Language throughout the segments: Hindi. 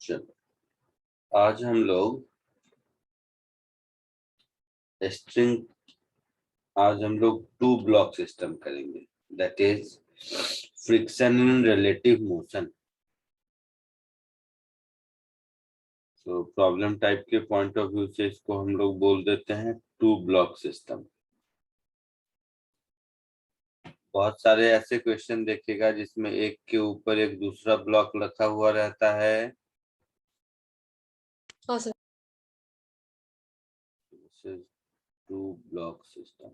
चलो आज हम लोग स्ट्रिंग टू ब्लॉक सिस्टम करेंगे, that is friction in relative motion. तो प्रॉब्लम टाइप के पॉइंट ऑफ व्यू से इसको हम लोग बोल देते हैं टू ब्लॉक सिस्टम। बहुत सारे ऐसे क्वेश्चन देखेगा जिसमें एक के ऊपर एक दूसरा ब्लॉक रखा हुआ रहता है। हाँ sir. This is two block system.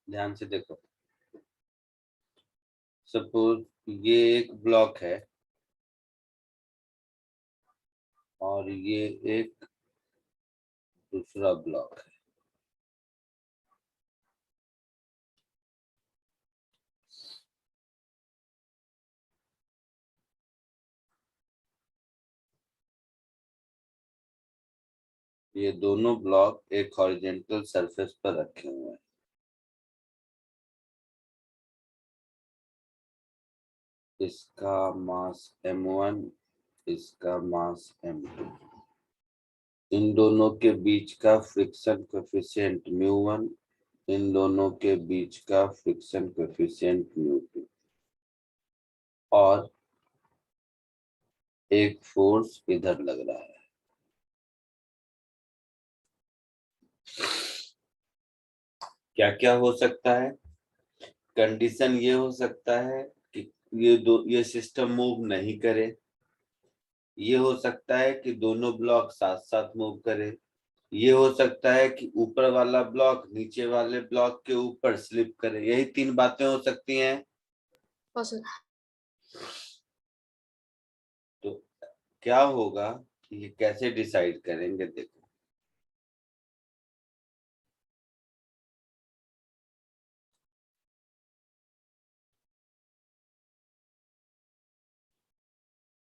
ध्यान से देखो, सपोज ये एक ब्लॉक है और ये एक दूसरा ब्लॉक है। ये दोनों ब्लॉक एक हॉरिजॉन्टल सरफेस पर रखे हुए हैं। इसका मास m1, इसका मास m2। इन दोनों के बीच का फ्रिक्शन कोएफिशिएंट μ1, इन दोनों के बीच का फ्रिक्शन कोएफिशिएंट μ2 और एक फोर्स इधर लग रहा है। क्या क्या हो सकता है? कंडीशन ये हो सकता है कि ये सिस्टम मूव नहीं करे। ये हो सकता है कि दोनों ब्लॉक साथ साथ मूव करे। ये हो सकता है कि ऊपर वाला ब्लॉक नीचे वाले ब्लॉक के ऊपर स्लिप करे। यही तीन बातें हो सकती हैं। हाँ सर। तो क्या होगा, ये कैसे डिसाइड करेंगे? देखो,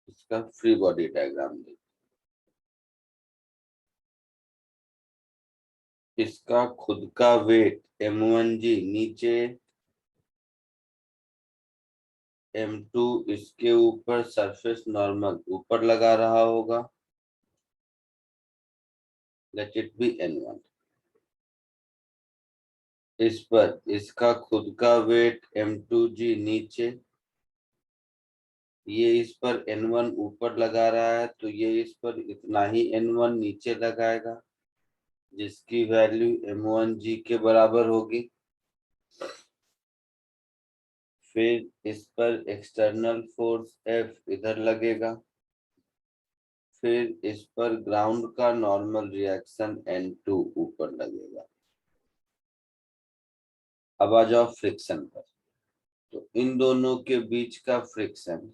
इसका फ्री बॉडी डायग्राम देखो। इसका खुद का वेट m1g नीचे, m2 इसके ऊपर सरफेस नॉर्मल ऊपर लगा रहा होगा, लेट इट बी n1। इस पर इसका खुद का वेट m2g नीचे, ये इस पर n1 ऊपर लगा रहा है तो ये इस पर इतना ही n1 नीचे लगाएगा, जिसकी वैल्यू m1g के बराबर होगी। फिर इस पर एक्सटर्नल फोर्स F इधर लगेगा। फिर इस पर ग्राउंड का नॉर्मल रिएक्शन N2 ऊपर लगेगा। अब आ जाओ फ्रिक्शन पर। तो इन दोनों के बीच का फ्रिक्शन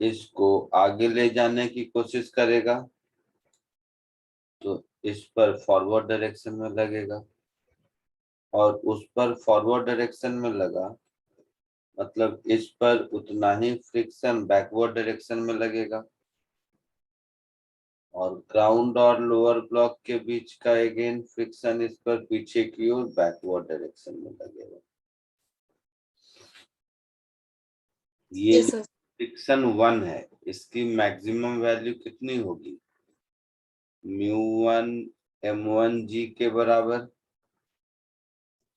इसको आगे ले जाने की कोशिश करेगा, तो इस पर फॉरवर्ड डायरेक्शन में लगेगा, और उस पर फॉरवर्ड डायरेक्शन में लगा मतलब इस पर उतना ही फ्रिक्शन बैकवर्ड डायरेक्शन में लगेगा, और ग्राउंड और लोअर ब्लॉक के बीच का अगेन फ्रिक्शन इस पर पीछे की ओर बैकवर्ड डायरेक्शन में लगेगा। ये यस सर। फ्रिक्शन 1 है, इसकी मैक्सिमम वैल्यू कितनी होगी? μ1 m1g के बराबर।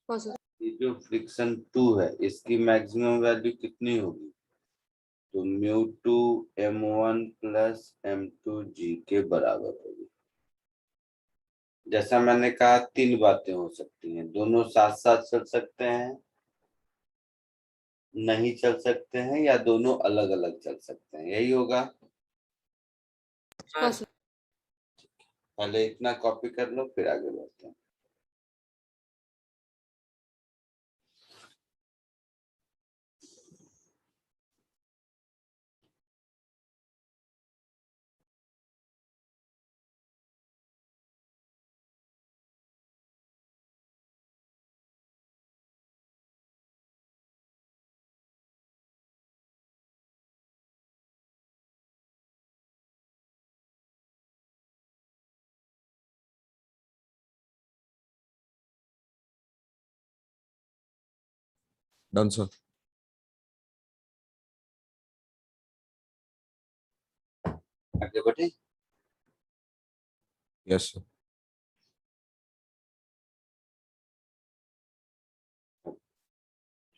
हाँ सर। ये जो फ्रिक्शन 2 है इसकी मैक्सिमम वैल्यू कितनी होगी? तो μ2 m1 प्लस m2g के बराबर होगी। जैसा मैंने कहा, तीन बातें हो सकती हैं, दोनों साथ साथ चल सकते हैं, नहीं चल सकते हैं, या दोनों अलग अलग चल सकते हैं। यही होगा। हाँ सर। पहले इतना कॉपी कर लो, फिर आगे बढ़ते हैं। Done sir. आगे बढ़े। Yes sir.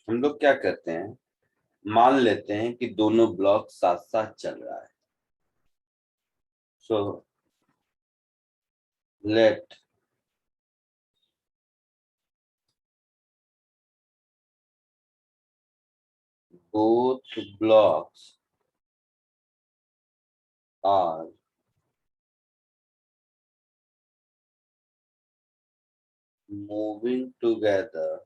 हम लोग क्या करते हैं, मान लेते हैं कि दोनों ब्लॉक साथ साथ चल रहा है। So let both blocks are moving together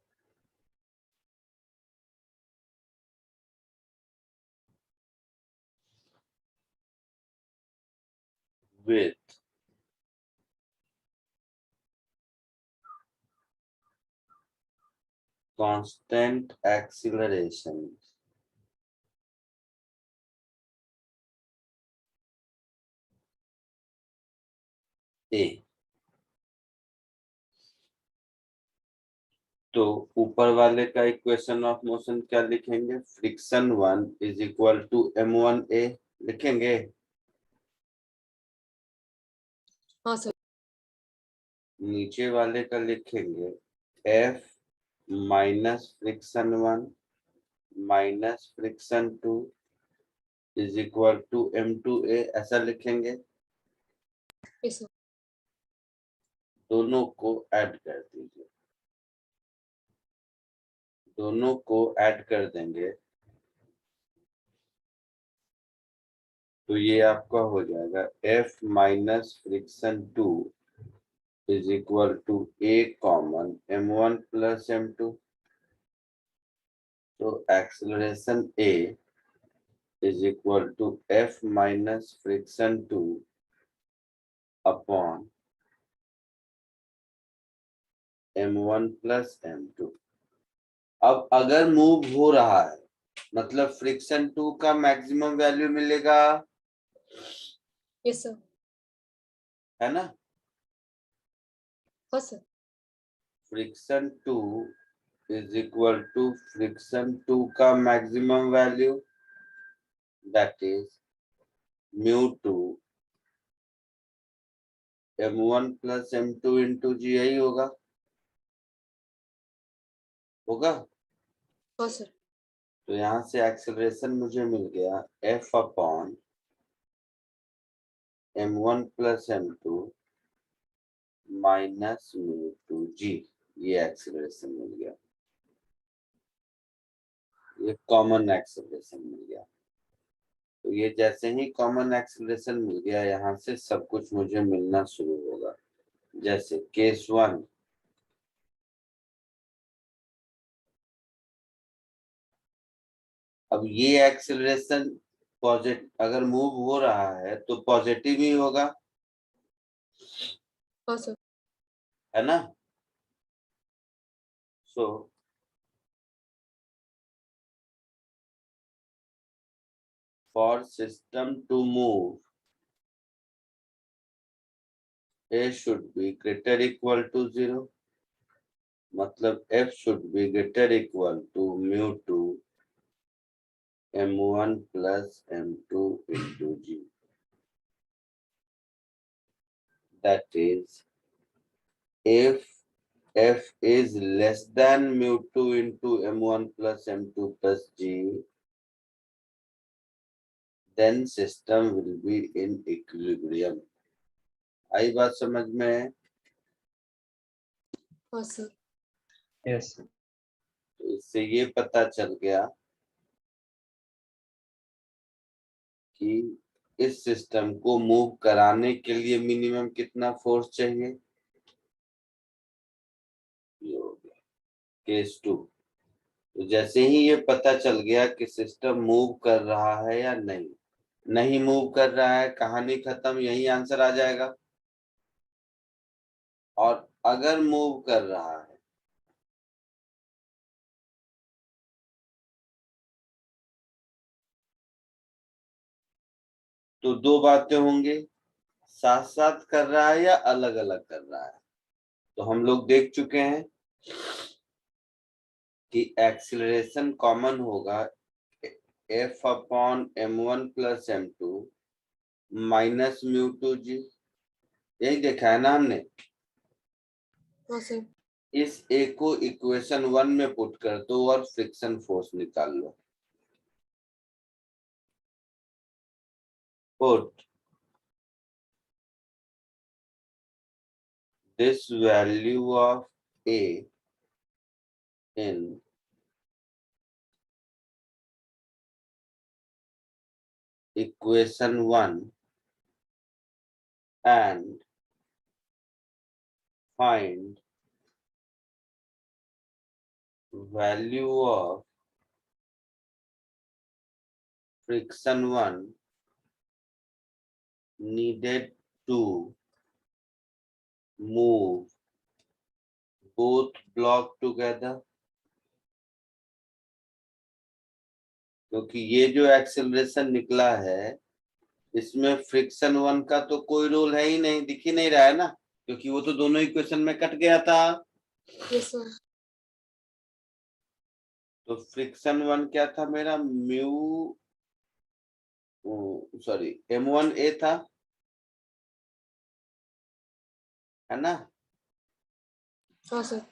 with constant acceleration A। तो ऊपर वाले का इक्वेशन ऑफ मोशन क्या लिखेंगे, friction 1 is equal to m1a लिखेंगे। हाँ सर। नीचे वाले का लिखेंगे F minus friction 1 minus friction 2 is equal to m2a, ऐसा लिखेंगे। Yes sir. दोनों को ऐड कर दीजिए, दोनों को ऐड कर देंगे तो ये आपका हो जाएगा F minus friction 2 is equal to A common m1 plus m2। तो acceleration A is equal to F minus friction 2 upon m1 plus m2। अब अगर मूव हो रहा है मतलब फ्रिक्शन 2 का मैक्सिमम वैल्यू मिलेगा, यस सर। है ना। हाँ sir. Friction 2 is equal to friction 2 का maximum value that is μ2 m1 plus m2 into g, यही होगा। हाँ सर। तो यहाँ से एक्सेलरेशन मुझे मिल गया F upon m1 plus m2 minus μ2 g, ये एक्सेलरेशन मिल गया, ये कॉमन एक्सेलरेशन मिल गया। तो ये जैसे ही कॉमन एक्सेलरेशन मिल गया, यहाँ से सब कुछ मुझे मिलना शुरू होगा। जैसे केस 1, अब ये एक्सेलरेशन पॉजिटिव अगर मूव हो रहा है तो पॉजिटिव ही होगा, हाँ सर। है ना। So for system to move A should be greater equal to 0, मतलब F should be greater equal to μ2 m1 plus m2 into g, that is if F is less than μ2 into m1 plus m2 plus g, then system will be in equilibrium। आई बात समझ में। हाँ सर। यस। तो इससे ये पता चल गया कि इस सिस्टम को मूव कराने के लिए मिनिमम कितना फोर्स चाहिए। ये हो गया केस 2। तो जैसे ही ये पता चल गया कि सिस्टम मूव कर रहा है या नहीं, नहीं मूव कर रहा है, कहानी खत्म, यही आंसर आ जाएगा। और अगर मूव कर रहा है तो दो बातें होंगी, साथ साथ कर रहा है या अलग अलग कर रहा है। तो हम लोग देख चुके हैं कि एक्सीलरेशन कॉमन होगा F upon m1 plus m2 minus μ2g। यही देखा है ना हमने। हाँ सर। इस ए को इक्वेशन 1 में पुट कर दो और फ्रिक्शन फोर्स निकाल लो। Put this value of a in equation 1 and find value of friction 1 needed to move both block together। क्योंकि ये जो एक्सेलरेशन निकला है इसमें फ्रिक्शन 1 का तो कोई रोल है ही नहीं, दिख ही नहीं रहा है ना, क्योंकि वो तो दोनों इक्वेशन में कट गया था। Yes sir. तो फ्रिक्शन 1 क्या था मेरा, म्यू सॉरी m1a था, है ना। हाँ सर।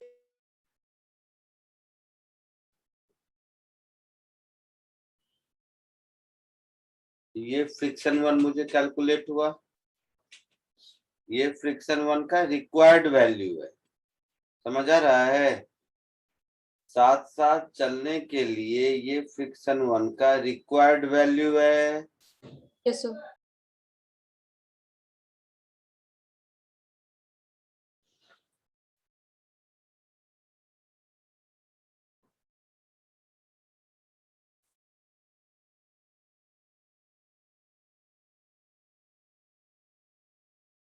ये फ्रिक्शन 1 मुझे कैलकुलेट हुआ, ये फ्रिक्शन 1 का रिक्वायर्ड वैल्यू है, समझ आ रहा है। साथ साथ चलने के लिए ये फ्रिक्शन 1 का रिक्वायर्ड वैल्यू है। Yes sir.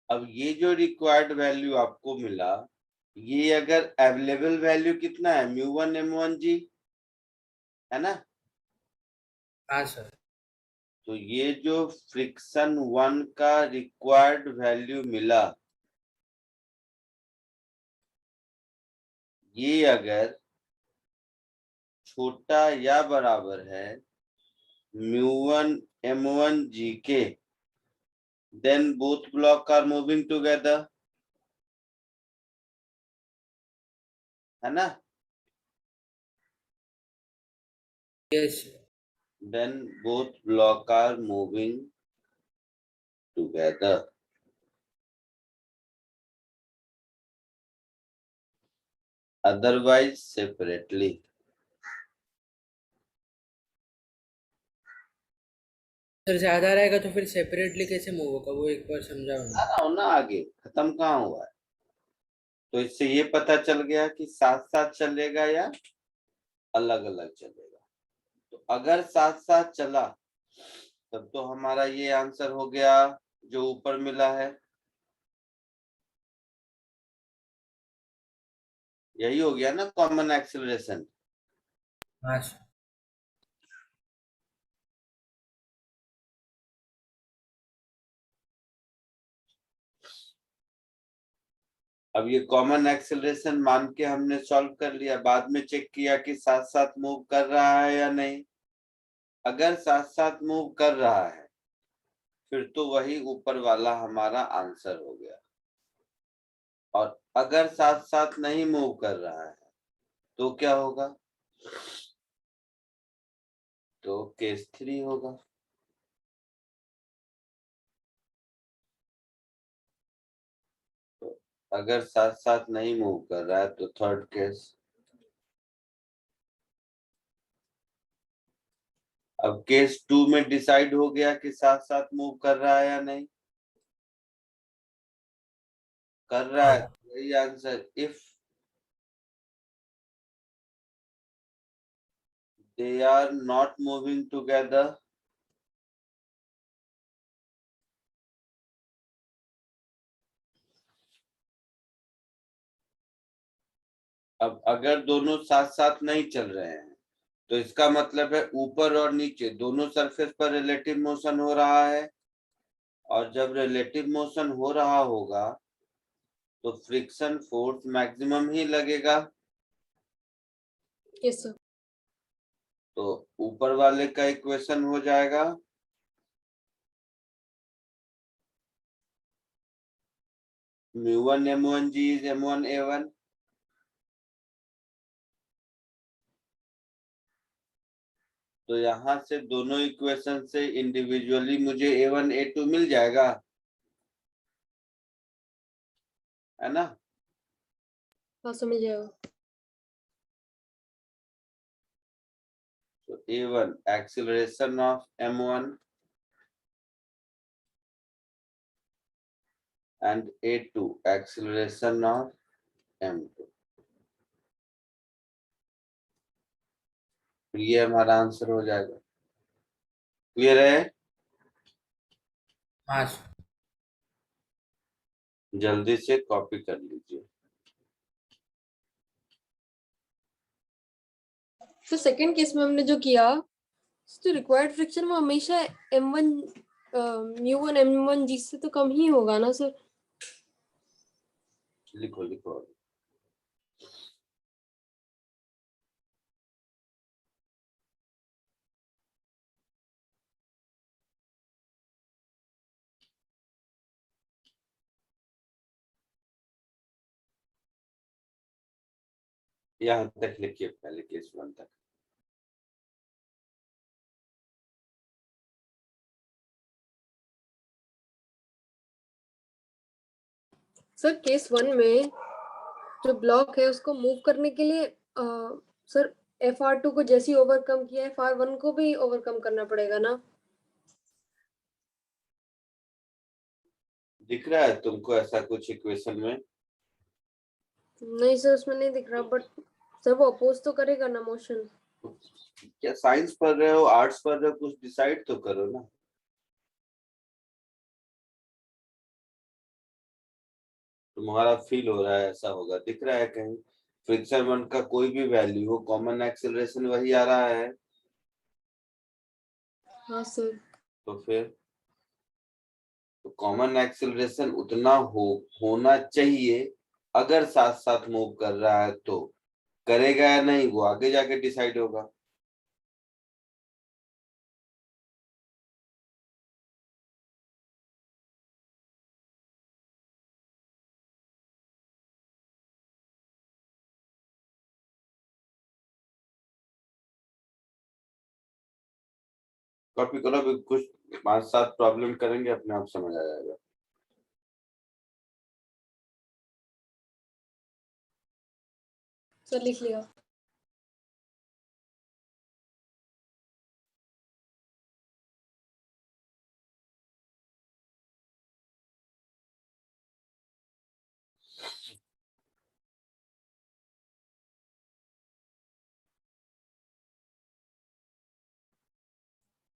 अब ये जो रिक्वायर्ड वैल्यू आपको मिला, ये अगर अवेलेबल वैल्यू कितना है, μ1 m1g, है ना। हाँ सर। तो ये जो फ्रिक्शन 1 का रिक्वायर्ड वैल्यू मिला, ये अगर छोटा या बराबर है μ1 m1g के, then both block are moving together, है ना। Yes. Then both block are moving together। Otherwise separately। Sir ज्यादा रहेगा तो फिर सेपरेटली कैसे मूव होगा, वो एक बार समझाओ ना। आ रहा हूं ना आगे, खत्म कहाँ हुआ है। तो इससे ये पता चल गया कि साथ साथ चलेगा या अलग अलग चलेगा। तो अगर साथ साथ चला तब तो हमारा ये आंसर हो गया जो ऊपर मिला है, यही हो गया ना कॉमन एक्सेलरेशन। हाँ सर। अब ये कॉमन एक्सेलरेशन मान के हमने सॉल्व कर लिया, बाद में चेक किया कि साथ साथ मूव कर रहा है या नहीं। अगर साथ साथ मूव कर रहा है फिर तो वही ऊपर वाला हमारा आंसर हो गया, और अगर साथ साथ नहीं मूव कर रहा है तो क्या होगा, तो केस 3 होगा। तो अगर साथ साथ नहीं मूव कर रहा है तो थर्ड केस। अब केस 2 में डिसाइड हो गया कि साथ साथ मूव कर रहा है या नहीं, कर रहा है, वही answer. If they are not moving together, अब अगर दोनों साथ साथ नहीं चल रहे हैं तो इसका मतलब है ऊपर और नीचे दोनों सरफेस पर रिलेटिव मोशन हो रहा है, और जब रिलेटिव मोशन हो रहा होगा तो फ्रिक्शन फोर्स मैक्सिमम ही लगेगा। Yes, sir. तो ऊपर वाले का इक्वेशन हो जाएगा mu1 m1g is m1 a1, तो यहां से दोनों इक्वेशन से इंडिविजुअली मुझे a1 a2 मिल जाएगा, है ना। हाँ, समझ जाएगा। तो a1 acceleration of m1 and a2 acceleration of m2, तो ये हमारा आंसर हो जाएगा। क्लियर है? हाँ सर। जल्दी से कॉपी कर लीजिए। तो सेकंड केस में हमने जो किया, तो रिक्वायर्ड फ्रिक्शन वो हमेशा m1 mu1 m1g से तो कम ही होगा ना सर। लिखो लिखो। यहाँ तक लिखिए, पहले केस 1 तक। सर केस 1 में जो ब्लॉक है उसको मूव करने के लिए सर FR2 को जैसे ही ओवरकम किया FR1 को भी ओवरकम करना पड़ेगा ना। दिख रहा है तुमको ऐसा कुछ इक्वेशन में? नहीं सर, उसमें नहीं दिख रहा, बट सर वो अपोज तो करेगा ना मोशन। क्या साइंस पढ़ रहे हो, आर्ट्स पढ़ रहे हो, कुछ डिसाइड तो करो ना। तुम्हारा फील हो रहा है ऐसा होगा, दिख रहा है कहीं फ्रिक्शन 1 का कोई भी वैल्यू हो, कॉमन एक्सेलरेशन वही आ रहा है। हाँ सर। तो फिर तो कॉमन एक्सेलरेशन उतना होना चाहिए। अगर साथ साथ मूव कर रहा है तो करेगा या नहीं वो आगे जाके डिसाइड होगा। कॉपी करो, अभी कुछ 5-7 प्रॉब्लम करेंगे, अपने आप समझ आ जाएगा। सर लिख लिया।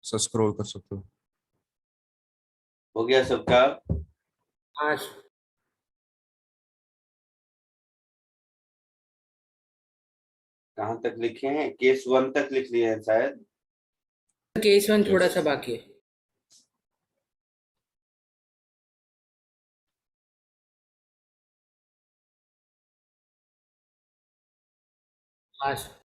सर स्क्रॉल कर सकते हो। हो गया सबका? हाँ सर। कहाँ तक लिखे हैं? केस 1 तक लिख लिए हैं शायद। केस 1 थोड़ा सा बाकी है। हाँ सर।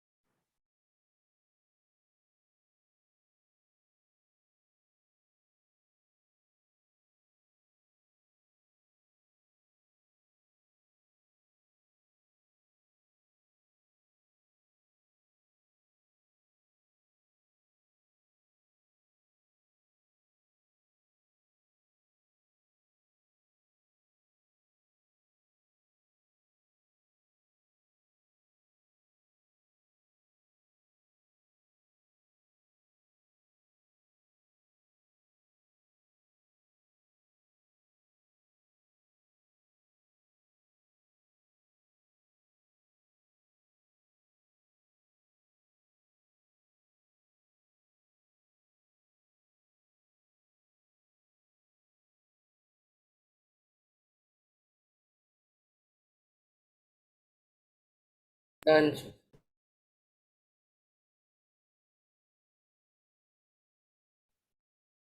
Done sir.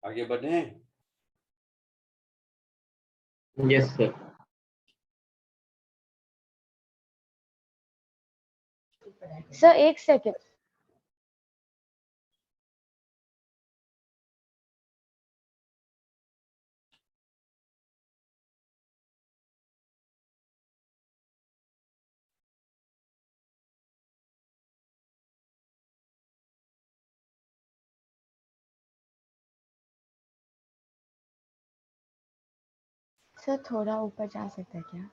आगे बढ़े। Yes sir. सर एक सेकंड। सर थोड़ा ऊपर जा सकते हैं क्या?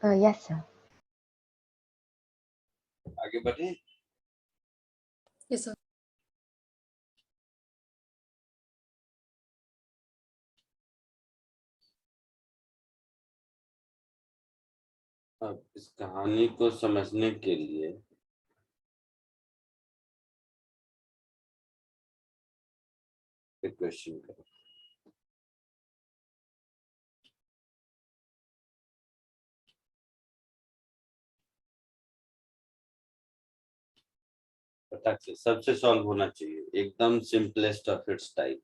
Yes sir. आगे बढ़े। Yes sir. अब इस कहानी को समझने के लिए एक क्वेश्चन करो। फटाक से सबसे सॉल्व होना चाहिए, एकदम सिंपलेस्ट ऑफ इट्स टाइप।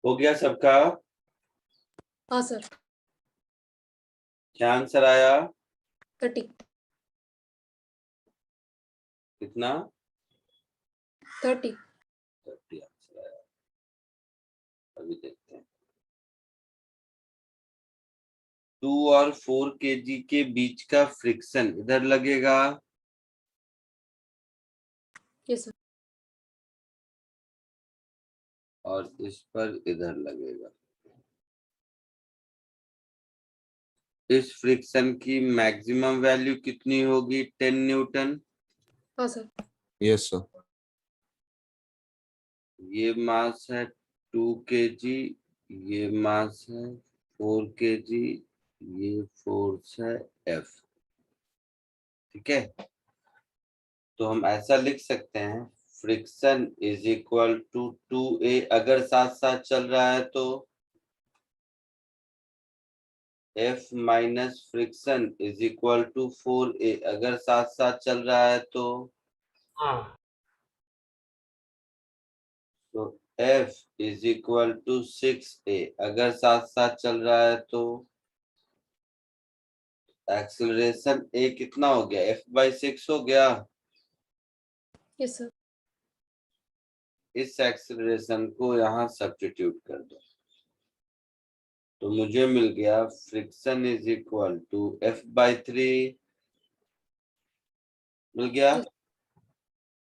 हो गया सबका? हाँ सर। क्या आंसर आया? 30। कितना? 30। 30 आंसर आया। अभी देखते हैं। 2 और 4 kg के बीच का फ्रिक्शन इधर लगेगा, यस सर। और इस पर इधर लगेगा। इस फ्रिक्शन की मैक्सिमम वैल्यू कितनी होगी? 10 न्यूटन। हाँ सर। Yes sir. ये मास है 2 kg, ये मास है 4 kg, ये फोर्स है F। ठीक है, तो हम ऐसा लिख सकते हैं, friction is equal to 2a, अगर साथ साथ चल रहा है तो F minus friction is equal to 4a, अगर साथ साथ चल रहा है तो हाँ F is equal to 6a, अगर साथ साथ चल रहा है तो एक्सेलरेशन a कितना हो गया? F/6 हो गया। Yes sir. इस एक्सेलरेशन को यहाँ सब्स्टिट्यूट कर दो, तो मुझे मिल गया friction is equal to F/3, मिल गया। Yes.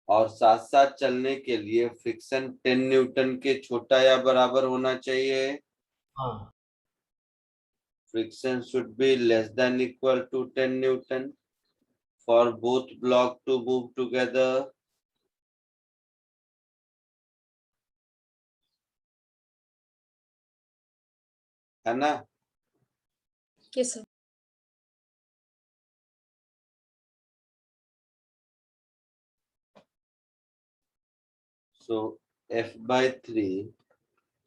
और साथ साथ चलने के लिए फ्रिक्शन 10 न्यूटन के छोटा या बराबर होना चाहिए। हाँ friction should be less than equal to 10 Newton for both block to move together. है ना? Yes sir. So F/3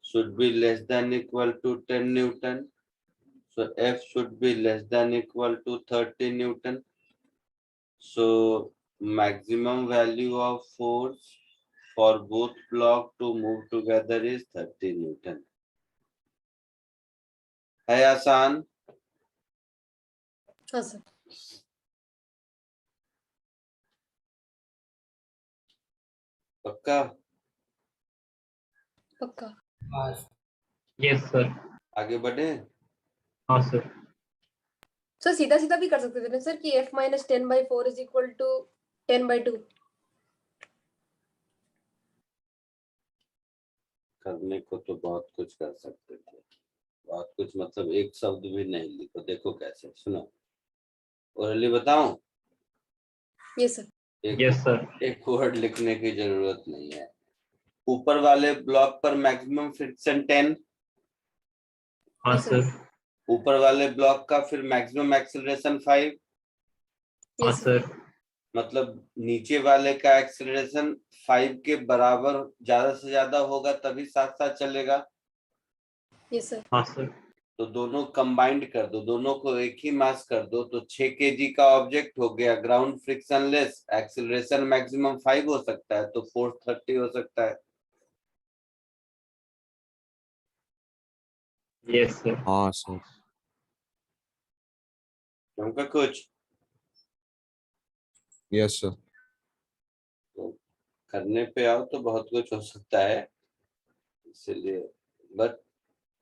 should be less than equal to 10 Newton. So F should be less than equal to 30 Newton. So maximum value of force for both block to move together is 30 Newton. है आसान? हाँ सर। पक्का? पक्का। हाँ यस सर। आगे बढ़े। हाँ सर। सर सीधा सीधा भी कर सकते थे ना सर कि f minus 10/4 is equal to 10/2। करने को तो बहुत कुछ कर सकते थे, बहुत कुछ मतलब एक शब्द भी नहीं लिखो। देखो कैसे, सुनो ओरली बताऊं। Yes sir. Yes sir. एक वर्ड लिखने की जरूरत नहीं है। ऊपर वाले ब्लॉक पर मैक्सिमम फ्रिक्शन 10, हाँ Yes, sir. सर। ऊपर वाले ब्लॉक का फिर मैक्सिमम एक्सेलरेशन 5, हाँ यस सर। सर। मतलब नीचे वाले का एक्सेलरेशन 5 के बराबर ज्यादा से ज्यादा होगा तभी साथ साथ चलेगा। Yes sir. हाँ सर। तो दोनों कंबाइंड कर दो, दोनों को एक ही मास कर दो, तो 6 kg का ऑब्जेक्ट हो गया ग्राउंड फ्रिक्शनलेस, एक्सेलरेशन मैक्सिमम 5 हो सकता है तो फोर्स 30 हो सकता है। Yes sir. हाँ सर। क्योंकि कुछ यस सर। तो करने पे आओ तो बहुत कुछ हो सकता है, इसलिए बट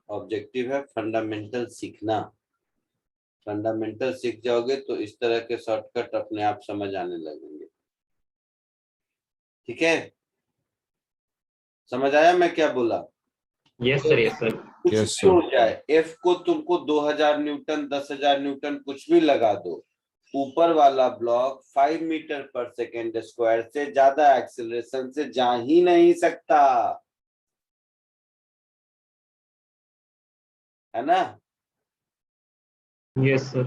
ऑब्जेक्टिव है फंडामेंटल सीखना। फंडामेंटल सीख जाओगे तो इस तरह के शॉर्टकट अपने आप समझ आने लगेंगे। ठीक है, समझ आया मैं क्या बोला? Yes sir. Yes sir. कुछ Yes, भी sir. हो जाए, एफ को तुमको 2000 न्यूटन 10,000 न्यूटन कुछ भी लगा दो, ऊपर वाला ब्लॉक 5 मीटर पर सेकेंड स्क्वायर से ज्यादा एक्सेलरेशन से जा ही नहीं सकता, है ना? Yes sir.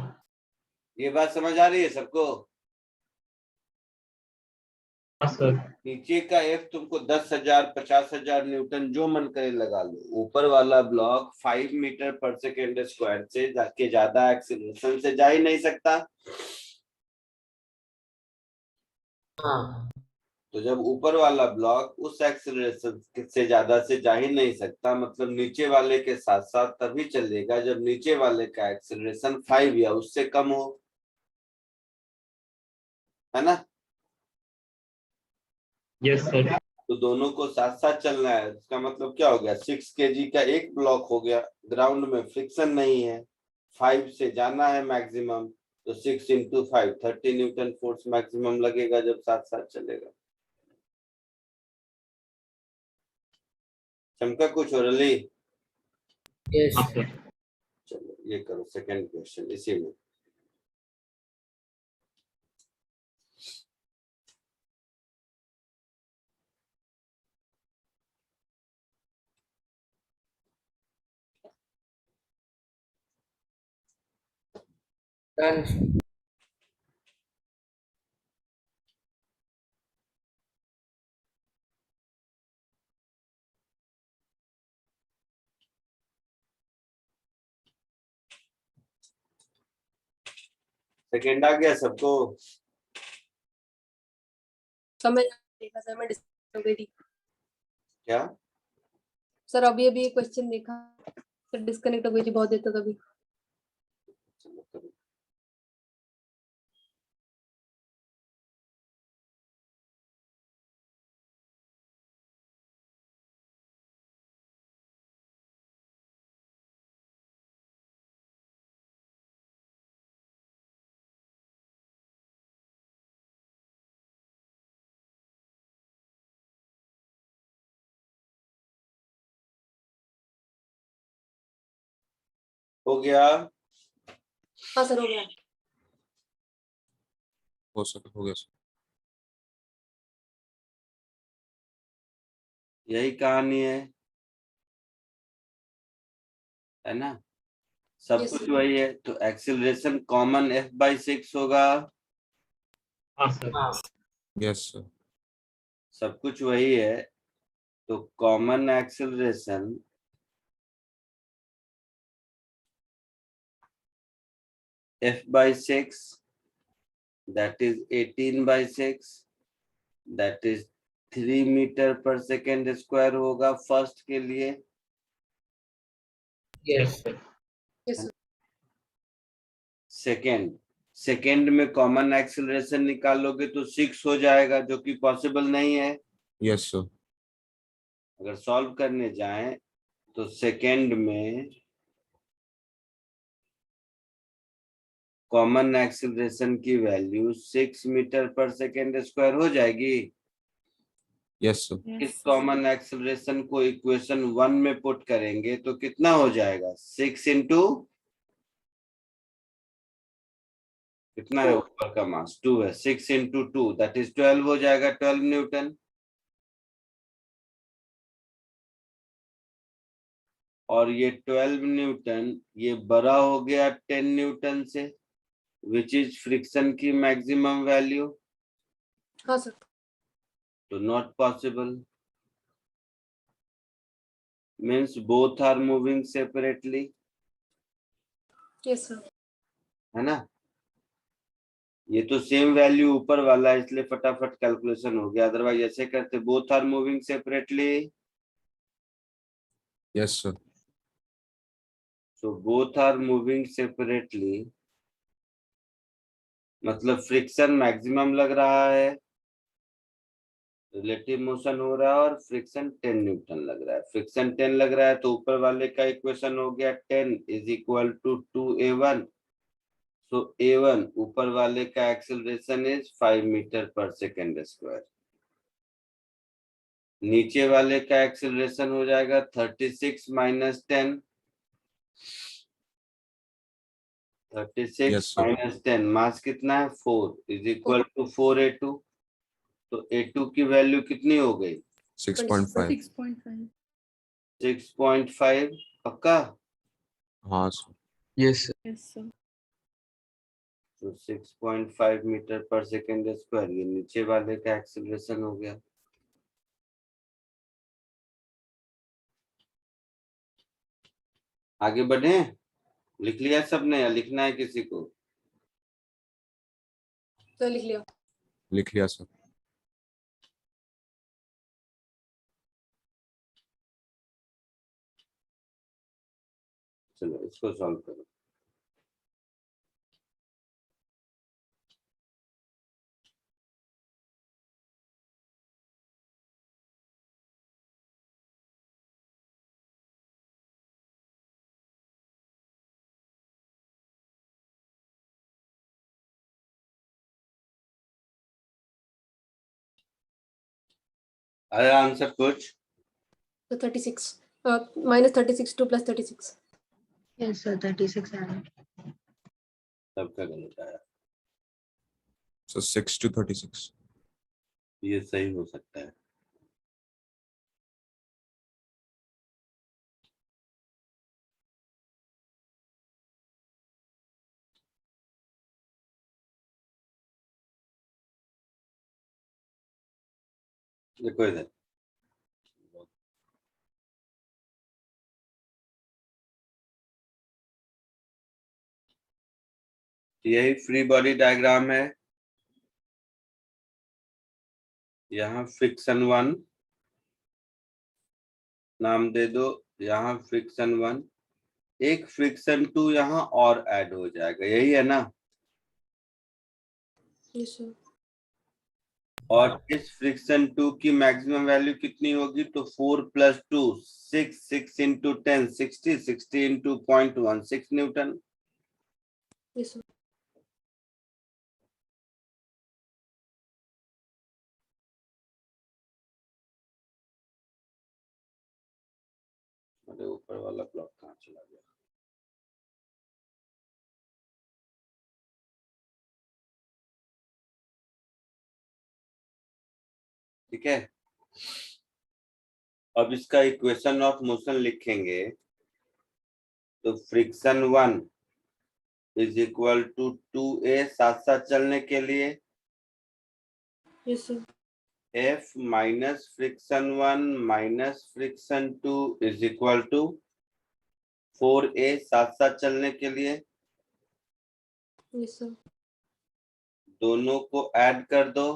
ये बात समझ आ रही है सबको? हाँ सर। नीचे का एफ तुमको 10,000 50,000 न्यूटन जो मन करे लगा लो, ऊपर वाला ब्लॉक 5 मीटर पर सेकेंड स्क्वायर से जाके ज्यादा एक्सेलरेशन से जा ही नहीं सकता। हाँ तो जब ऊपर वाला ब्लॉक उस एक्सेलरेशन से ज्यादा से जा ही नहीं सकता, मतलब नीचे वाले के साथ साथ तभी चलेगा जब नीचे वाले का एक्सेलरेशन 5 या उससे कम हो, है ना? Yes sir. तो दोनों को साथ साथ चलना है। इसका मतलब क्या हो गया, 6 kg का एक ब्लॉक हो गया, ग्राउंड में फ्रिक्शन नहीं है, 5 से जाना है मैक्सिमम, तो 6 इंटू 5 30 न्यूटन फोर्स मैक्सिमम लगेगा जब साथ साथ चलेगा। चमका कुछ ओरली? यस हाँ सर। चलो ये करो सेकंड क्वेश्चन इसी में। डन। सेकंड आ गया सबको? समझ देखा सर, मैं डिस्कनेक्ट हो गई थी क्या? सर। अभी अभी एक क्वेश्चन देखा सर, डिस्कनेक्ट हो गई थी बहुत देर तक अभी। चलो करो। हो गया? हाँ सर हो गया। हो गया सर। यही कहानी है ना? सब यस कुछ सर। वही है, तो एक्सेलरेशन कॉमन F/6 होगा। हाँ सर। हाँ यस सर। सब कुछ वही है, तो common acceleration F/6 that is 18/6 that is 3 metre पर सेकेंड स्क्वायर होगा फर्स्ट के लिए। Yes sir. Yes sir. Second second में कॉमन एक्सेलरेशन निकालोगे तो 6 हो जाएगा, जो कि पॉसिबल नहीं है। Yes sir. अगर सॉल्व करने जाएं तो सेकेंड में कॉमन एक्सीलरेशन की वैल्यू 6 मीटर पर सेकेंड स्क्वायर हो जाएगी। यस सर, इस कॉमन एक्सीलरेशन को इक्वेशन 1 में पुट करेंगे तो कितना हो जाएगा? 6 इंटू कितना है ऊपर का मास? 2 है। 6 इंटू 2 दैट इज 12 हो जाएगा, 12 न्यूटन। और ये 12 न्यूटन ये बड़ा हो गया 10 न्यूटन से, विच इज फ्रिक्शन की मैक्सिमम वैल्यू। हाँ सर। तो not possible, means both are moving separately, yes sir. है ना। ये तो सेम वैल्यू ऊपर वाला है इसलिए फटाफट कैलकुलेशन हो गया, अदरवाइज ऐसे करते both are moving separately. Yes sir, so both are moving separately मतलब फ्रिक्शन मैक्सिमम लग रहा है, रिलेटिव मोशन हो रहा है और फ्रिक्शन 10 न्यूटन लग रहा है। फ्रिक्शन 10 लग रहा है तो ऊपर वाले का इक्वेशन हो गया 10 is equal to 2a1। So a1 ऊपर वाले का एक्सेलरेशन इज 5 मीटर पर सेकेंड स्क्वायर। नीचे वाले का एक्सेलरेशन हो जाएगा 36 माइनस 10। 36 Yes, sir. माइनस 10 मास कितना है? 4 इज इक्वल टू 4a2। तो a2 की वैल्यू कितनी हो गई? 6.5। 6.5 पक्का। हाँ सर, यस तो 6.5 मीटर पर सेकेंड स्क्वायर ये नीचे वाले का एक्सेलरेशन हो गया। आगे बढ़े? लिख लिया सबने या लिखना है किसी को? तो लिख लिया। लिख लिया सर। चलो इसको सॉल्व करो। आया आंसर कुछ? तो 36 माइनस 36 2 प्लस 36। Yes, sir, 36 आया। सबका गलत आया। Sir 6 to 36। ये सही हो सकता है। देखो इधर, यही फ्री बॉडी डायग्राम है। यहाँ फ्रिक्शन 1 नाम दे दो, यहाँ फ्रिक्शन 1, एक फ्रिक्शन 2 यहाँ और ऐड हो जाएगा, यही है ना। Yes sir. और इस फ्रिक्शन 2 की मैक्सिमम वैल्यू कितनी होगी? तो 4 plus 2 6, 6 into 10 60, 60 into 0.16 Newton. Yes sir. अरे ऊपर वाला ब्लॉक कहाँ चला गया? ठीक है, अब इसका इक्वेशन ऑफ मोशन लिखेंगे तो friction 1 is equal to 2a, साथ साथ चलने के लिए yes sir. F minus friction 1 minus friction 2 is equal to 4a, साथ साथ चलने के लिए यस सर। दोनों को ऐड कर दो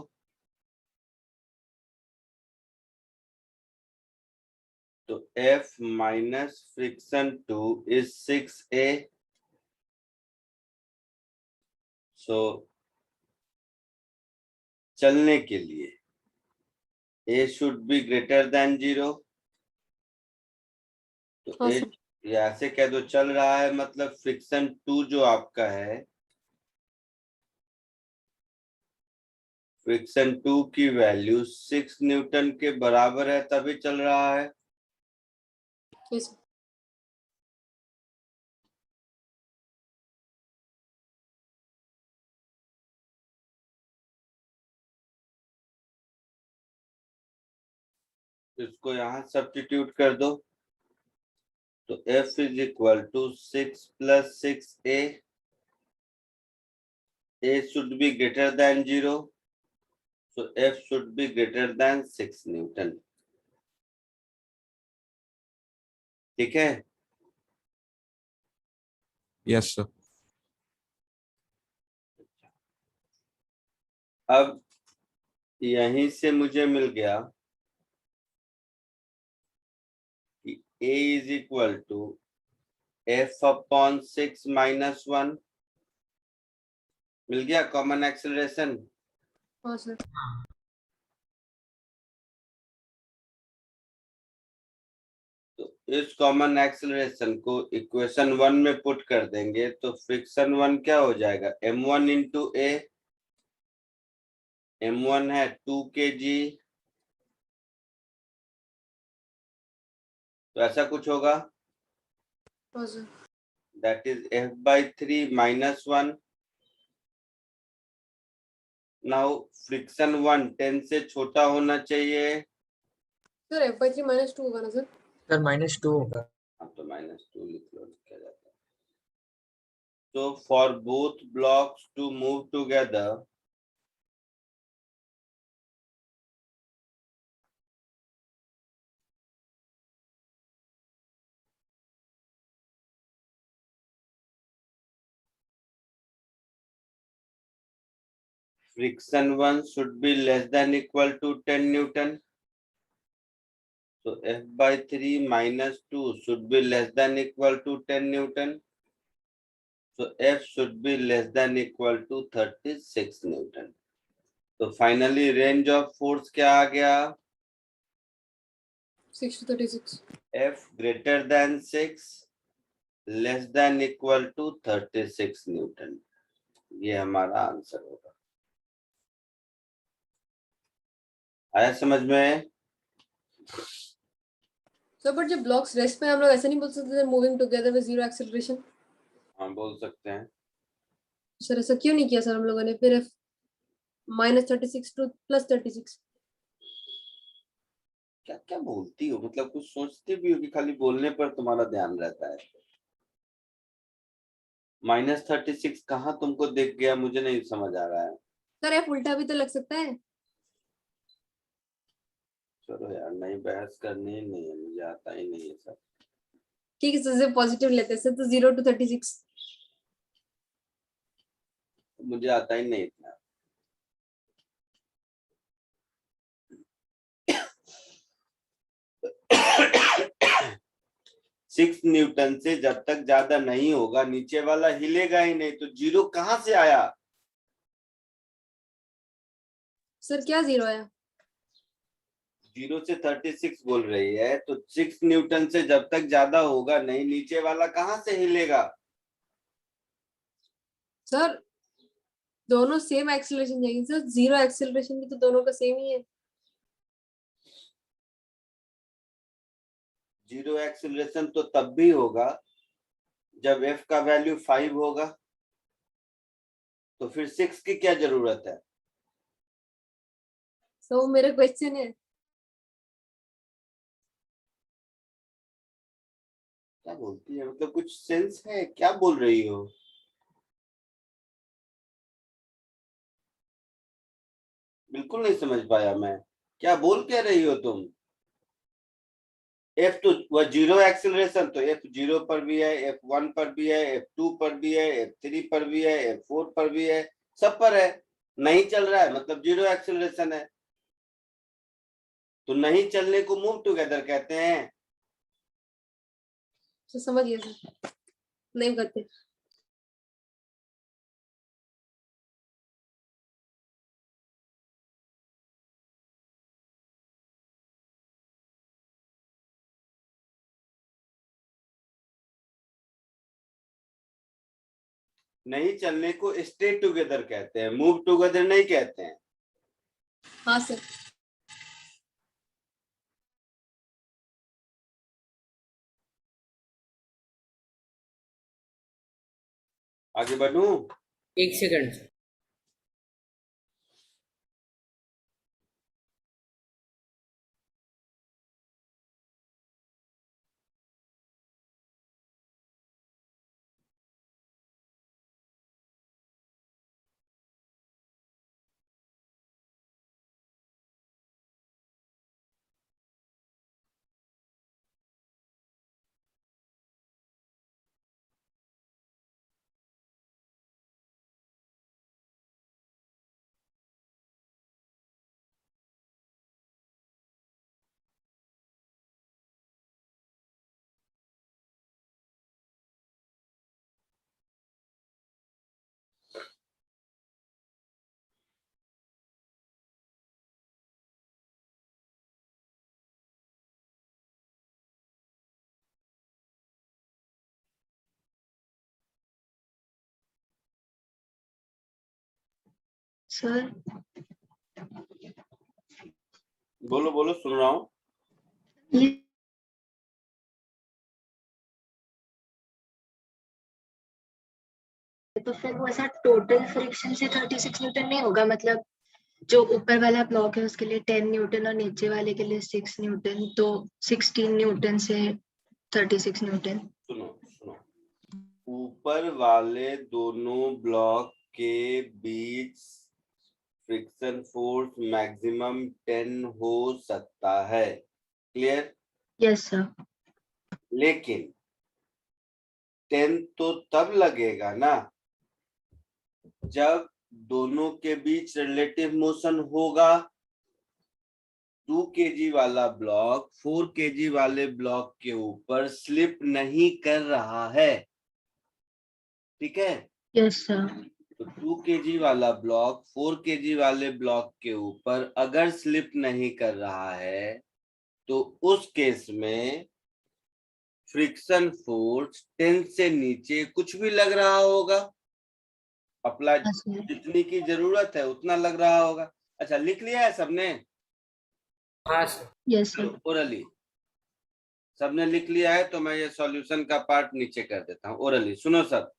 तो F minus friction 2 is 6a। सो चलने के लिए a should be greater then 0। तो हाँ a सर। ये ऐसे कह दो, चल रहा है मतलब फ्रिक्शन 2 जो आपका है फ्रिक्शन 2 की वैल्यू 6 न्यूटन के बराबर है तभी चल रहा है। yes sir. इसको यहाँ सब्स्टिट्यूट कर दो तो F is equal to 6 plus 6A, A should be greater than 0, so F should be greater than 6 Newton. ठीक है, Yes, sir. अब यहीं से मुझे मिल गया कि A is equal to F upon 6 minus 1, मिल गया कॉमन एक्सेलरेशन। हाँ सर। तो इस कॉमन एक्सेलरेशन को इक्वेशन 1 में पुट कर देंगे तो फ्रिक्शन 1 क्या हो जाएगा, m1 इंटू ए, m1 है 2 kg, तो ऐसा कुछ होगा, हाँ sir. That is F/3 minus 1। Now friction 1 10 से छोटा होना चाहिए, सर F/3 -2 होगा ना सर? सर -2 होगा। अब तो -2 लिख लो, क्या जाता है। So for both blocks to move together, friction 1 should be less than equal to 10 Newton. So F/3 minus 2 should be less than equal to 10 Newton. So F should be less than equal to 36 Newton. तो फाइनली रेंज ऑफ फोर्स क्या आ गया, 6 to 36। F greater than 6 less than equal to 36 newton. ये हमारा आंसर होगा। आया समझ में? सर बट जब ब्लॉक्स रेस्ट में हम लोग ऐसे नहीं बोल सकते moving together with zero acceleration? हाँ बोल सकते हैं। सर ऐसा क्यों नहीं किया सर हम लोगों ने फिर -36 टू +36? क्या क्या बोलती हो, मतलब कुछ सोचती भी हो कि खाली बोलने पर तुम्हारा ध्यान रहता है? -36 कहाँ तुमको दिख गया, मुझे नहीं समझ आ रहा है। सर F उल्टा भी तो लग सकता है। चलो यार, नहीं बहस करनी नहीं है, मुझे आता ही नहीं है सब। ठीक है सर, पॉजिटिव लेते हैं सर, तो 0 to 36। मुझे आता ही नहीं इतना। सिक्स न्यूटन से जब तक ज्यादा नहीं होगा नीचे वाला हिलेगा ही नहीं, तो 0 कहाँ से आया? सर क्या 0 आया? 0 से 36 बोल रही है, तो 6 न्यूटन से जब तक ज्यादा होगा नहीं नीचे वाला कहाँ से हिलेगा? सर दोनों सेम एक्सेलरेशन जाएंगे सर, 0 एक्सेलरेशन भी तो दोनों का सेम ही है। 0 एक्सेलरेशन तो तब भी होगा जब F का वैल्यू 5 होगा, तो फिर 6 की क्या जरूरत है? सो मेरा क्वेश्चन है। क्या बोलती है, मतलब कुछ सेंस है, क्या बोल रही हो? बिल्कुल नहीं समझ पाया मैं, क्या बोल क्या रही हो तुम? F तो वह 0 एक्सेलरेशन, तो F 0 पर भी है, F1 पर भी है, F2 पर भी है, F3 पर भी है, F4 पर भी है, सब पर है। नहीं चल रहा है मतलब 0 एक्सेलरेशन है, तो नहीं चलने को मूव टुगेदर कहते हैं। सर समझ गया सर, नहीं करते। नहीं चलने को स्टे टुगेदर कहते हैं, मूव टुगेदर नहीं कहते हैं। हाँ सर। आगे बढ़ूं? एक सेकंड सर। सर बोलो बोलो, सुन रहा हूँ। ये तो फिर वो ऐसा टोटल फ्रिक्शन से 36 न्यूटन नहीं होगा, मतलब जो ऊपर वाला ब्लॉक है उसके लिए 10 न्यूटन और नीचे वाले के लिए 6 न्यूटन, तो 16 न्यूटन से 36 न्यूटन। सुनो सुनो, ऊपर वाले दोनों ब्लॉक के बीच फ्रिक्शन फोर्स मैक्सिमम 10 हो सकता है। क्लियर? Yes sir. लेकिन 10 तो तब लगेगा ना जब दोनों के बीच रिलेटिव मोशन होगा। 2 kg वाला ब्लॉक 4 kg वाले ब्लॉक के ऊपर स्लिप नहीं कर रहा है, ठीक है? Yes sir. तो 2 kg वाला ब्लॉक 4 kg वाले ब्लॉक के ऊपर अगर स्लिप नहीं कर रहा है तो उस केस में फ्रिक्शन फोर्स 10 से नीचे कुछ भी लग रहा होगा, अप्लाई हाँ सर। जितनी की जरूरत है उतना लग रहा होगा। अच्छा, लिख लिया है सबने? हाँ सर। Yes sir. ओरली सबने लिख लिया है तो मैं ये सॉल्यूशन का पार्ट नीचे कर देता हूँ। ओरली सुनो सब।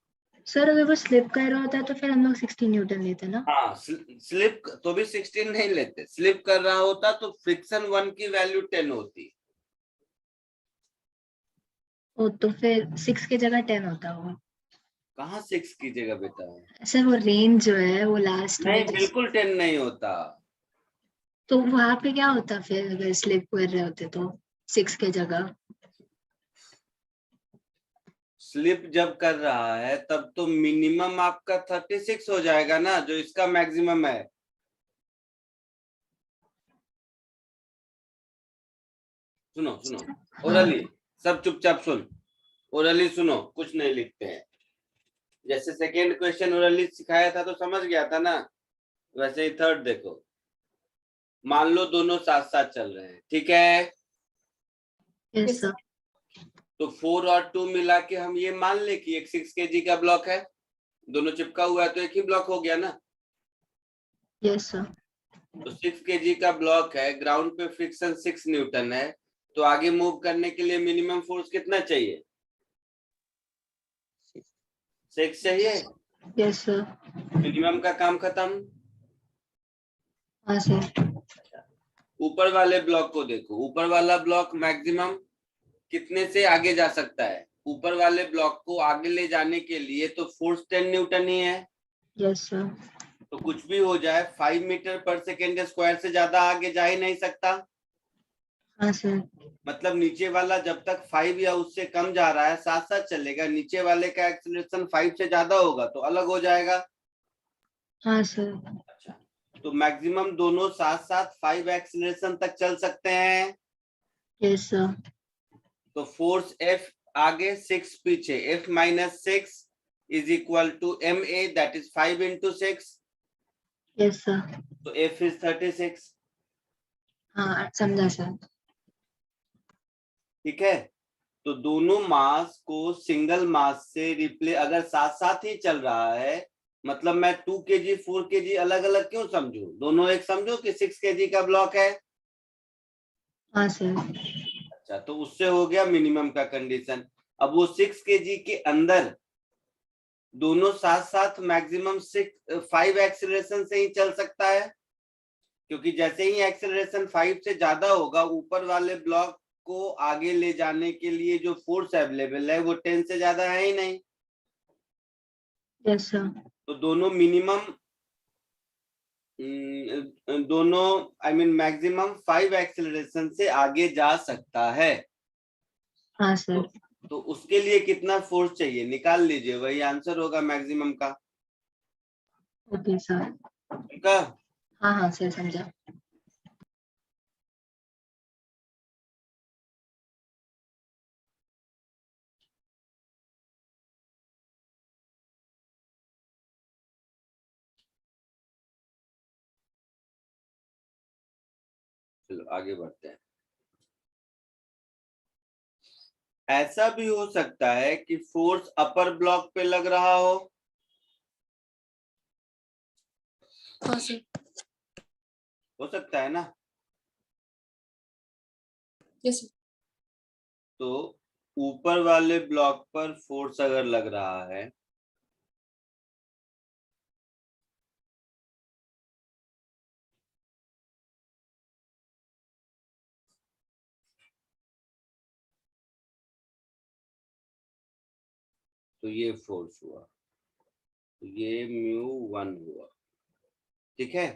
सर अगर वो स्लिप कर रहा होता है तो फिर हम लोग 16 न्यूटन लेते ना। हाँ, स्लिप तो भी 16 नहीं लेते। स्लिप कर रहा होता तो फ्रिक्शन 1 की वैल्यू 10 होती। ओ तो फिर 6 की जगह 10 होता होगा। कहाँ 6 की जगह बेटा? सर वो रेंज जो है वो लास्ट नहीं, में बिल्कुल 10 नहीं होता। तो वहां पे क्या होता फिर अगर स्लिप कर रहे होते तो 6 की जगह। स्लिप जब कर रहा है तब तो मिनिमम आपका 36 हो जाएगा ना, जो इसका मैक्सिमम है। सुनो सुनो, ओरली सब चुपचाप सुन। ओरली सुनो, कुछ नहीं लिखते हैं। जैसे सेकेंड क्वेश्चन ओरली सिखाया था तो समझ गया था ना, वैसे ही थर्ड देखो। मान लो दोनों साथ साथ चल रहे हैं, ठीक है? Yes sir. तो 4 और 2 मिला के हम ये मान ले कि एक 6 kg का ब्लॉक है, दोनों चिपका हुआ है तो एक ही ब्लॉक हो गया ना। Yes sir. तो 6 kg का ब्लॉक है, ग्राउंड पे फ्रिक्शन 6 न्यूटन है, तो आगे मूव करने के लिए मिनिमम फोर्स कितना चाहिए? 6 चाहिए। Yes sir. मिनिमम का काम खत्म। हाँ सर। ऊपर वाले ब्लॉक को देखो, ऊपर वाला ब्लॉक मैक्सिमम कितने से आगे जा सकता है? ऊपर वाले ब्लॉक को आगे ले जाने के लिए तो फोर्स 10 न्यूटन ही है। Yes sir. तो कुछ भी हो जाए 5 मीटर पर सेकेंड स्क्वायर से ज्यादा आगे जा ही नहीं सकता। हाँ सर। मतलब नीचे वाला जब तक 5 या उससे कम जा रहा है साथ साथ चलेगा, नीचे वाले का एक्सीलरेशन 5 से ज्यादा होगा तो अलग हो जाएगा। हाँ सर। अच्छा, तो मैक्सिमम दोनों साथ साथ 5 एक्सीलरेशन तक चल सकते हैं। Yes sir. तो फोर्स F आगे 6 पीछे, F minus 6 is equal to MA, that is 5 into 6। Yes sir. तो F इज 36। हाँ समझा सर। ठीक है, तो दोनों मास को सिंगल मास से रिप्लेस, अगर साथ साथ ही चल रहा है मतलब मैं 2 kg 4 kg अलग अलग क्यों समझू, दोनों एक समझो कि 6 kg का ब्लॉक है। हाँ सर। अच्छा, तो उससे हो गया मिनिमम का कंडीशन। अब वो 6 kg के अंदर दोनों साथ साथ मैक्सिमम 5 एक्सेलरेशन से ही चल सकता है, क्योंकि जैसे ही एक्सेलरेशन 5 से ज्यादा होगा ऊपर वाले ब्लॉक को आगे ले जाने के लिए जो फोर्स अवेलेबल है वो 10 से ज्यादा है ही नहीं। Yes sir. तो दोनों मिनिमम दोनों आई मीन मैक्सिमम 5 एक्सेलरेशन से आगे जा सकता है। हाँ सर। तो उसके लिए कितना फोर्स चाहिए निकाल लीजिए, वही आंसर होगा मैक्सिमम का। Okay sir. ठीक है। हाँ हाँ सर, समझा। चलो आगे बढ़ते हैं। ऐसा भी हो सकता है कि फोर्स अपर ब्लॉक पे लग रहा हो। हाँ सर। हो सकता है ना। Yes sir. तो ऊपर वाले ब्लॉक पर फोर्स अगर लग रहा है तो ये फोर्स हुआ, तो ये μ1 हुआ। ठीक है।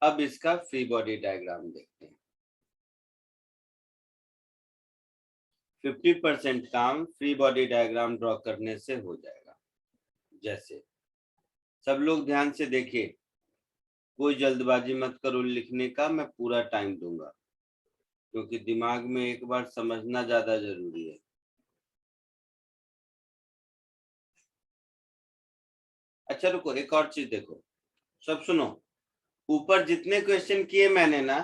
अब इसका फ्री बॉडी डायग्राम देखते हैं। 50% काम फ्री बॉडी डायग्राम ड्रॉ करने से हो जाएगा। जैसे सब लोग ध्यान से देखिए, कोई जल्दबाजी मत करो लिखने का, मैं पूरा टाइम दूंगा क्योंकि दिमाग में एक बार समझना ज्यादा जरूरी है। अच्छा रुको, एक और चीज देखो, सब सुनो। ऊपर जितने क्वेश्चन किए मैंने ना,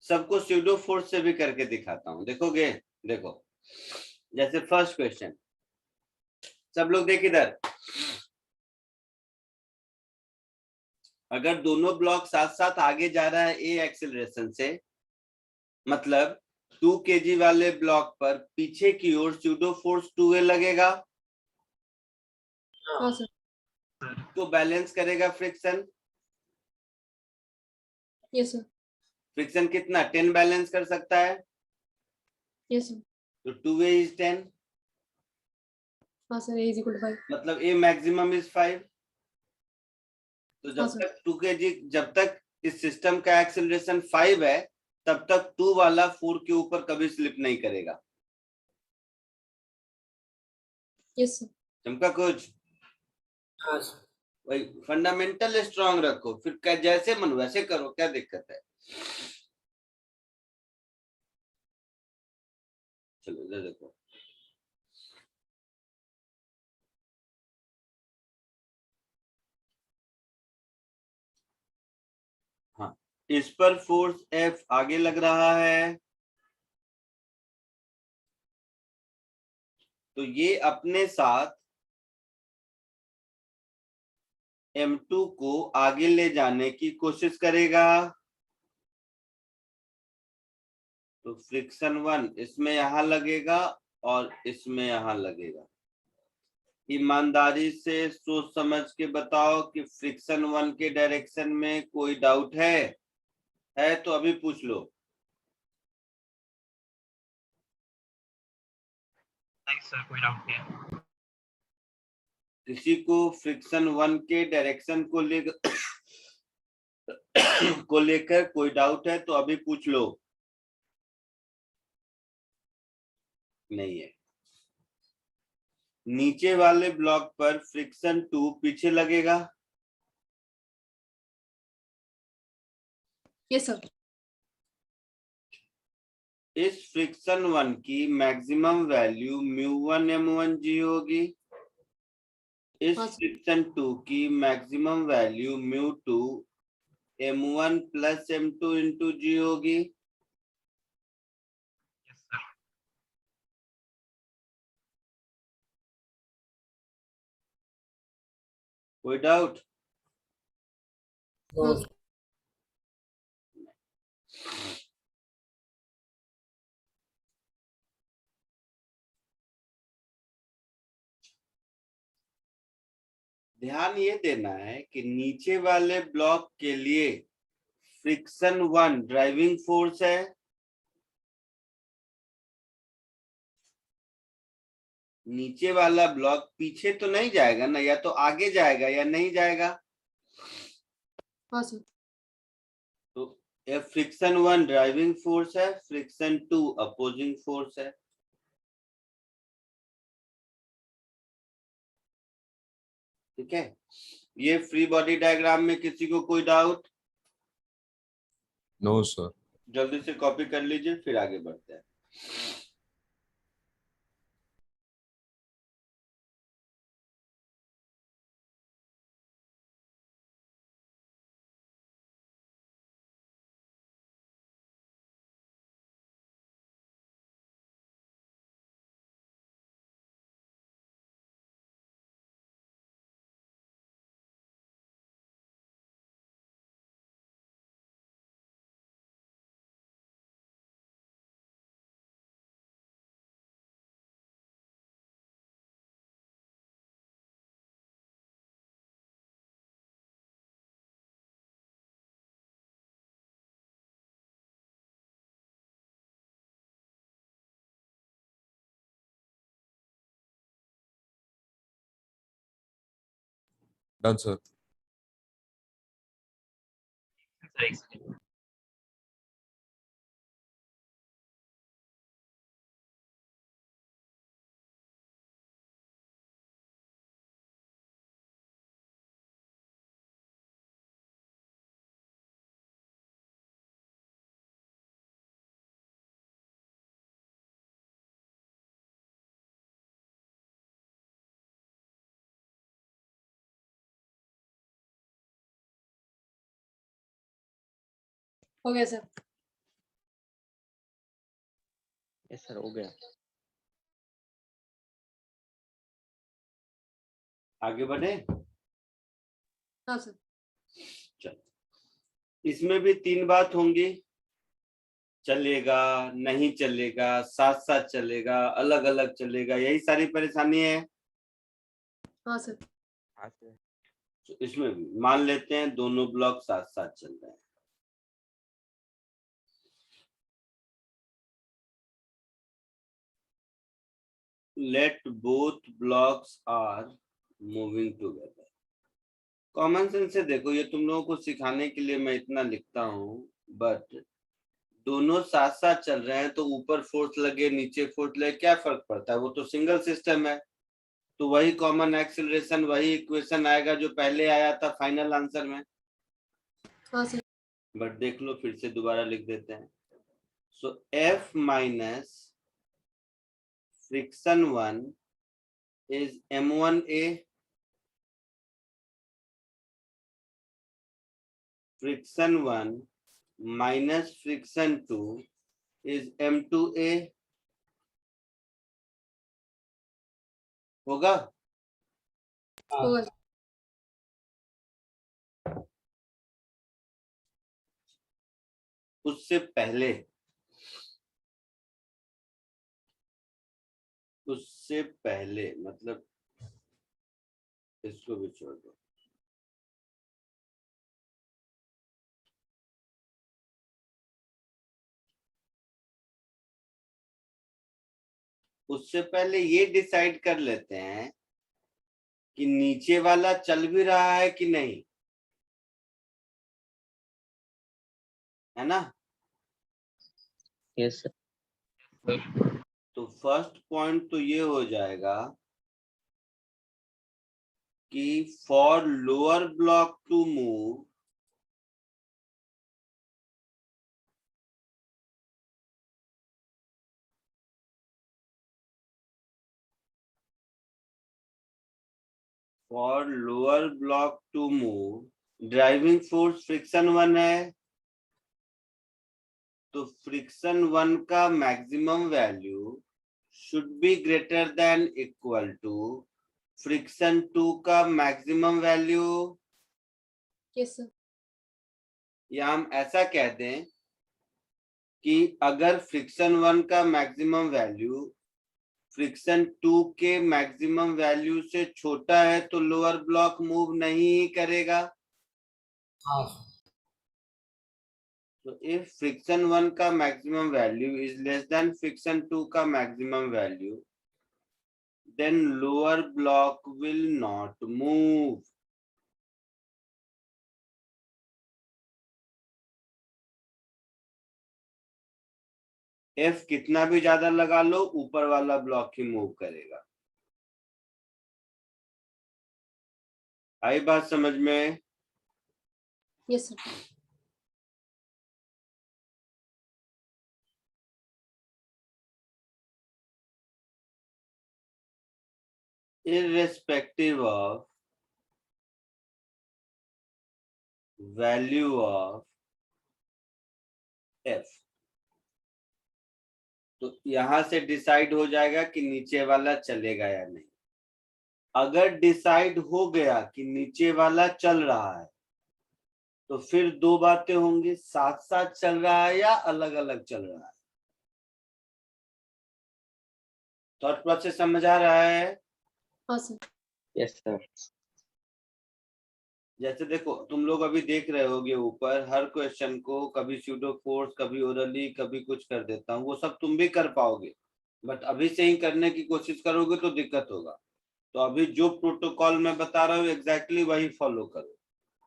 सबको स्यूडो फोर्स से भी करके दिखाता हूँ, देखोगे। देखो, जैसे फर्स्ट क्वेश्चन, सब लोग देख इधर। अगर दोनों ब्लॉक साथ साथ आगे जा रहा है ए एक्सेलरेशन से, मतलब 2 kg वाले ब्लॉक पर पीछे की ओर स्यूडो फोर्स 2a लगेगा। हाँ सर। तो बैलेंस करेगा फ्रिक्शन। Yes sir. फ्रिक्शन कितना, 10 बैलेंस कर सकता है। Yes sir. तो 2a is 10, हाँ sir, A is equal to 5। मतलब a मैक्सिमम इज 5। तो हाँ जब सर। तक 2 kg, जब तक इस सिस्टम का एक्सेलरेशन 5 है तब तक 2 वाला 4 के ऊपर कभी स्लिप नहीं करेगा। Yes sir. चमका कुछ? हाँ सर। वही फंडामेंटल स्ट्रांग रखो, फिर जैसे मन वैसे करो, क्या दिक्कत है। चलो इधर देखो, हाँ, इस पर फोर्स F आगे लग रहा है, तो ये अपने साथ M2 को आगे ले जाने की कोशिश करेगा। तो फ्रिक्शन 1 इसमें यहां लगेगा और इसमें यहां लगेगा। ईमानदारी से सोच समझ के बताओ कि फ्रिक्शन 1 के डायरेक्शन में कोई डाउट है तो अभी पूछ लो। नहीं सर, कोई डाउट नहीं है। किसी को फ्रिक्शन 1 के डायरेक्शन को लेकर कोई डाउट है तो अभी पूछ लो। नहीं है। नीचे वाले ब्लॉक पर फ्रिक्शन 2 पीछे लगेगा। Yes sir. इस फ्रिक्शन 1 की मैक्सिमम वैल्यू μ1 m1g होगी। इस हाँ सर। फ्रिक्शन 2 की maximum value μ2 m1 plus m2 into g होगी। Yes sir. कोई डाउट? हाँ तो सर। ध्यान ये देना है कि नीचे वाले ब्लॉक के लिए फ्रिक्शन 1 ड्राइविंग फोर्स है, नीचे वाला ब्लॉक पीछे तो नहीं जाएगा ना, या तो आगे जाएगा या नहीं जाएगा। हाँ सर। तो फ्रिक्शन 1 ड्राइविंग फोर्स है, फ्रिक्शन 2 अपोजिंग फोर्स है। ठीक है, ये फ्री बॉडी डायग्राम में किसी को कोई डाउट? No sir. जल्दी से कॉपी कर लीजिए, फिर आगे बढ़ते हैं। Done sir. सर एक सेकंड। हो गया सर। यस सर हो गया। आगे बढ़े। हाँ सर। चलो, इसमें भी 3 बात होंगी, चलेगा नहीं चलेगा, साथ साथ चलेगा, अलग अलग चलेगा, यही सारी परेशानी है। हाँ सर। हाँ सर। तो इसमें भी मान लेते हैं दोनों ब्लॉक साथ साथ चल रहे हैं। Let both blocks are moving together. Common sense से देखो, ये तुम लोगों को सिखाने के लिए मैं इतना लिखता हूँ, बट दोनों साथ साथ चल रहे हैं तो ऊपर फोर्स लगे नीचे फोर्स लगे क्या फर्क पड़ता है, वो तो सिंगल सिस्टम है। तो वही कॉमन एक्सीलरेशन, वही इक्वेशन आएगा जो पहले आया था फाइनल आंसर में। हाँ सर। बट देख लो, फिर से दोबारा लिख देते हैं। सो F minus friction 1 is M1A, friction 1 minus friction 2 is M2A। होगा? होगा सर। उससे पहले मतलब इसको भी छोड़ दो। उससे पहले ये डिसाइड कर लेते हैं कि नीचे वाला चल भी रहा है कि नहीं, है ना? Yes sir. तो फर्स्ट पॉइंट तो ये हो जाएगा कि for lower block to move, driving force friction 1 है, तो फ्रिक्शन 1 का maximum value should be greater than equal to friction 2 का मैक्सिमम वैल्यू, यस सर। या हम ऐसा कह दें कि अगर फ्रिक्शन 1 का मैक्सिमम वैल्यू फ्रिक्शन 2 के मैक्सिमम वैल्यू से छोटा है तो लोअर ब्लॉक मूव नहीं करेगा। हाँ तो इफ फ्रिक्शन 1 का maximum value is less than friction 2 का maximum value, then lower block will not move. F कितना भी ज्यादा लगा लो, ऊपर वाला ब्लॉक ही मूव करेगा। आई बात समझ में? Yes sir. Irrespective of value of F, तो यहां से डिसाइड हो जाएगा कि नीचे वाला चलेगा या नहीं। अगर डिसाइड हो गया कि नीचे वाला चल रहा है तो फिर दो बातें होंगी, साथ साथ चल रहा है या अलग अलग चल रहा है। थॉट प्रोसेस समझ आ रहा है? हाँ सर। Yes sir. जैसे देखो, तुम लोग अभी देख रहे होगे ऊपर हर क्वेश्चन को, कभी स्यूडो फोर्स, कभी ओरली, कभी कुछ कर देता हूँ, वो सब तुम भी कर पाओगे, बट अभी से ही करने की कोशिश करोगे तो दिक्कत होगा। तो अभी जो प्रोटोकॉल मैं बता रहा हूँ एग्जैक्टली वही फॉलो करो।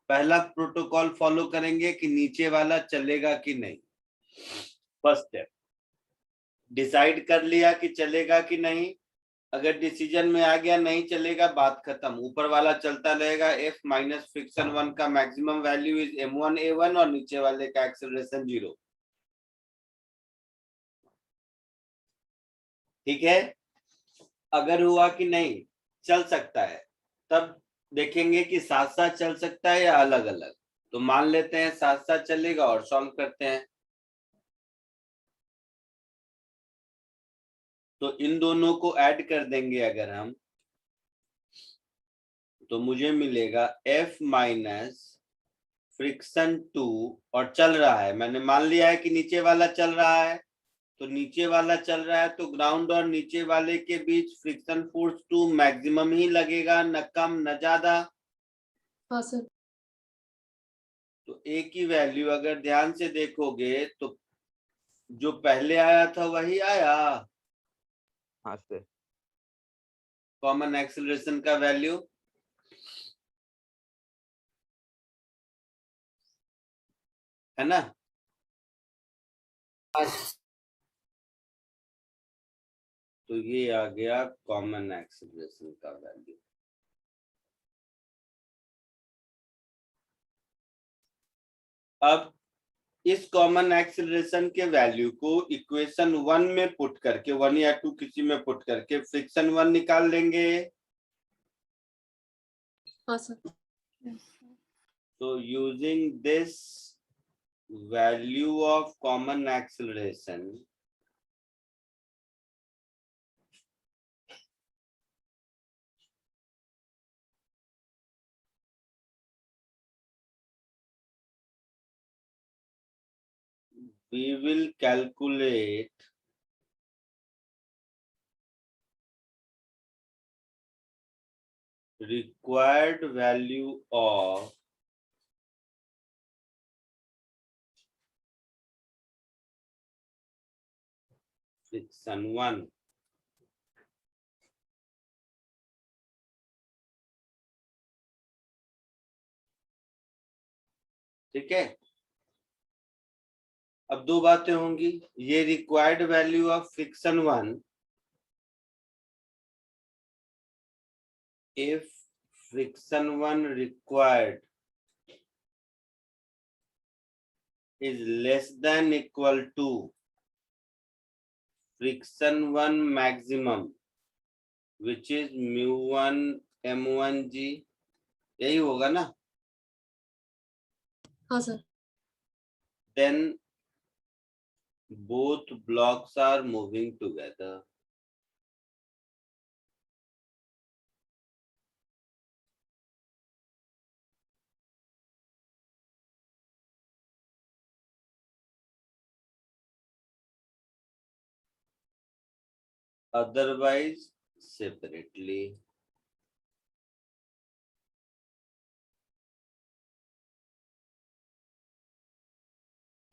पहला प्रोटोकॉल फॉलो करेंगे कि नीचे वाला चलेगा कि नहीं। फर्स्ट स्टेप, डिसाइड कर लिया कि चलेगा कि नहीं। अगर डिसीजन में आ गया नहीं चलेगा, बात खत्म, ऊपर वाला चलता रहेगा। F माइनस फ्रिक्शन 1 का मैक्सिमम वैल्यू इज m1a1 और नीचे वाले का एक्सेलरेशन 0। ठीक है। अगर हुआ कि नहीं चल सकता है, तब देखेंगे कि साथ साथ चल सकता है या अलग अलग। तो मान लेते हैं साथ साथ चलेगा और सॉल्व करते हैं। तो इन दोनों को ऐड कर देंगे अगर हम, तो मुझे मिलेगा F माइनस फ्रिक्शन 2, और चल रहा है, मैंने मान लिया है कि नीचे वाला चल रहा है, तो नीचे वाला चल रहा है तो ग्राउंड और नीचे वाले के बीच फ्रिक्शन फोर्स 2 मैक्सिमम ही लगेगा, न कम न ज्यादा। हाँ सर। तो A की वैल्यू अगर ध्यान से देखोगे तो जो पहले आया था वही आया, हाँ सर। कॉमन एक्सेलरेशन का वैल्यू, है ना। हाँ तो ये आ गया कॉमन एक्सेलरेशन का वैल्यू। अब इस कॉमन एक्सेलरेशन के वैल्यू को इक्वेशन 1 में पुट करके, 1 या 2 किसी में पुट करके फ्रिक्शन 1 निकाल लेंगे। हाँ sir. So using this value of common acceleration, we will calculate required value of friction 1. ठीक है। अब दो बातें होंगी, ये required value of friction 1, if friction 1 required is less than equal to friction 1 maximum, which is mu1 m1g, यही होगा ना। हाँ sir. Then both blocks are moving together. otherwise separately.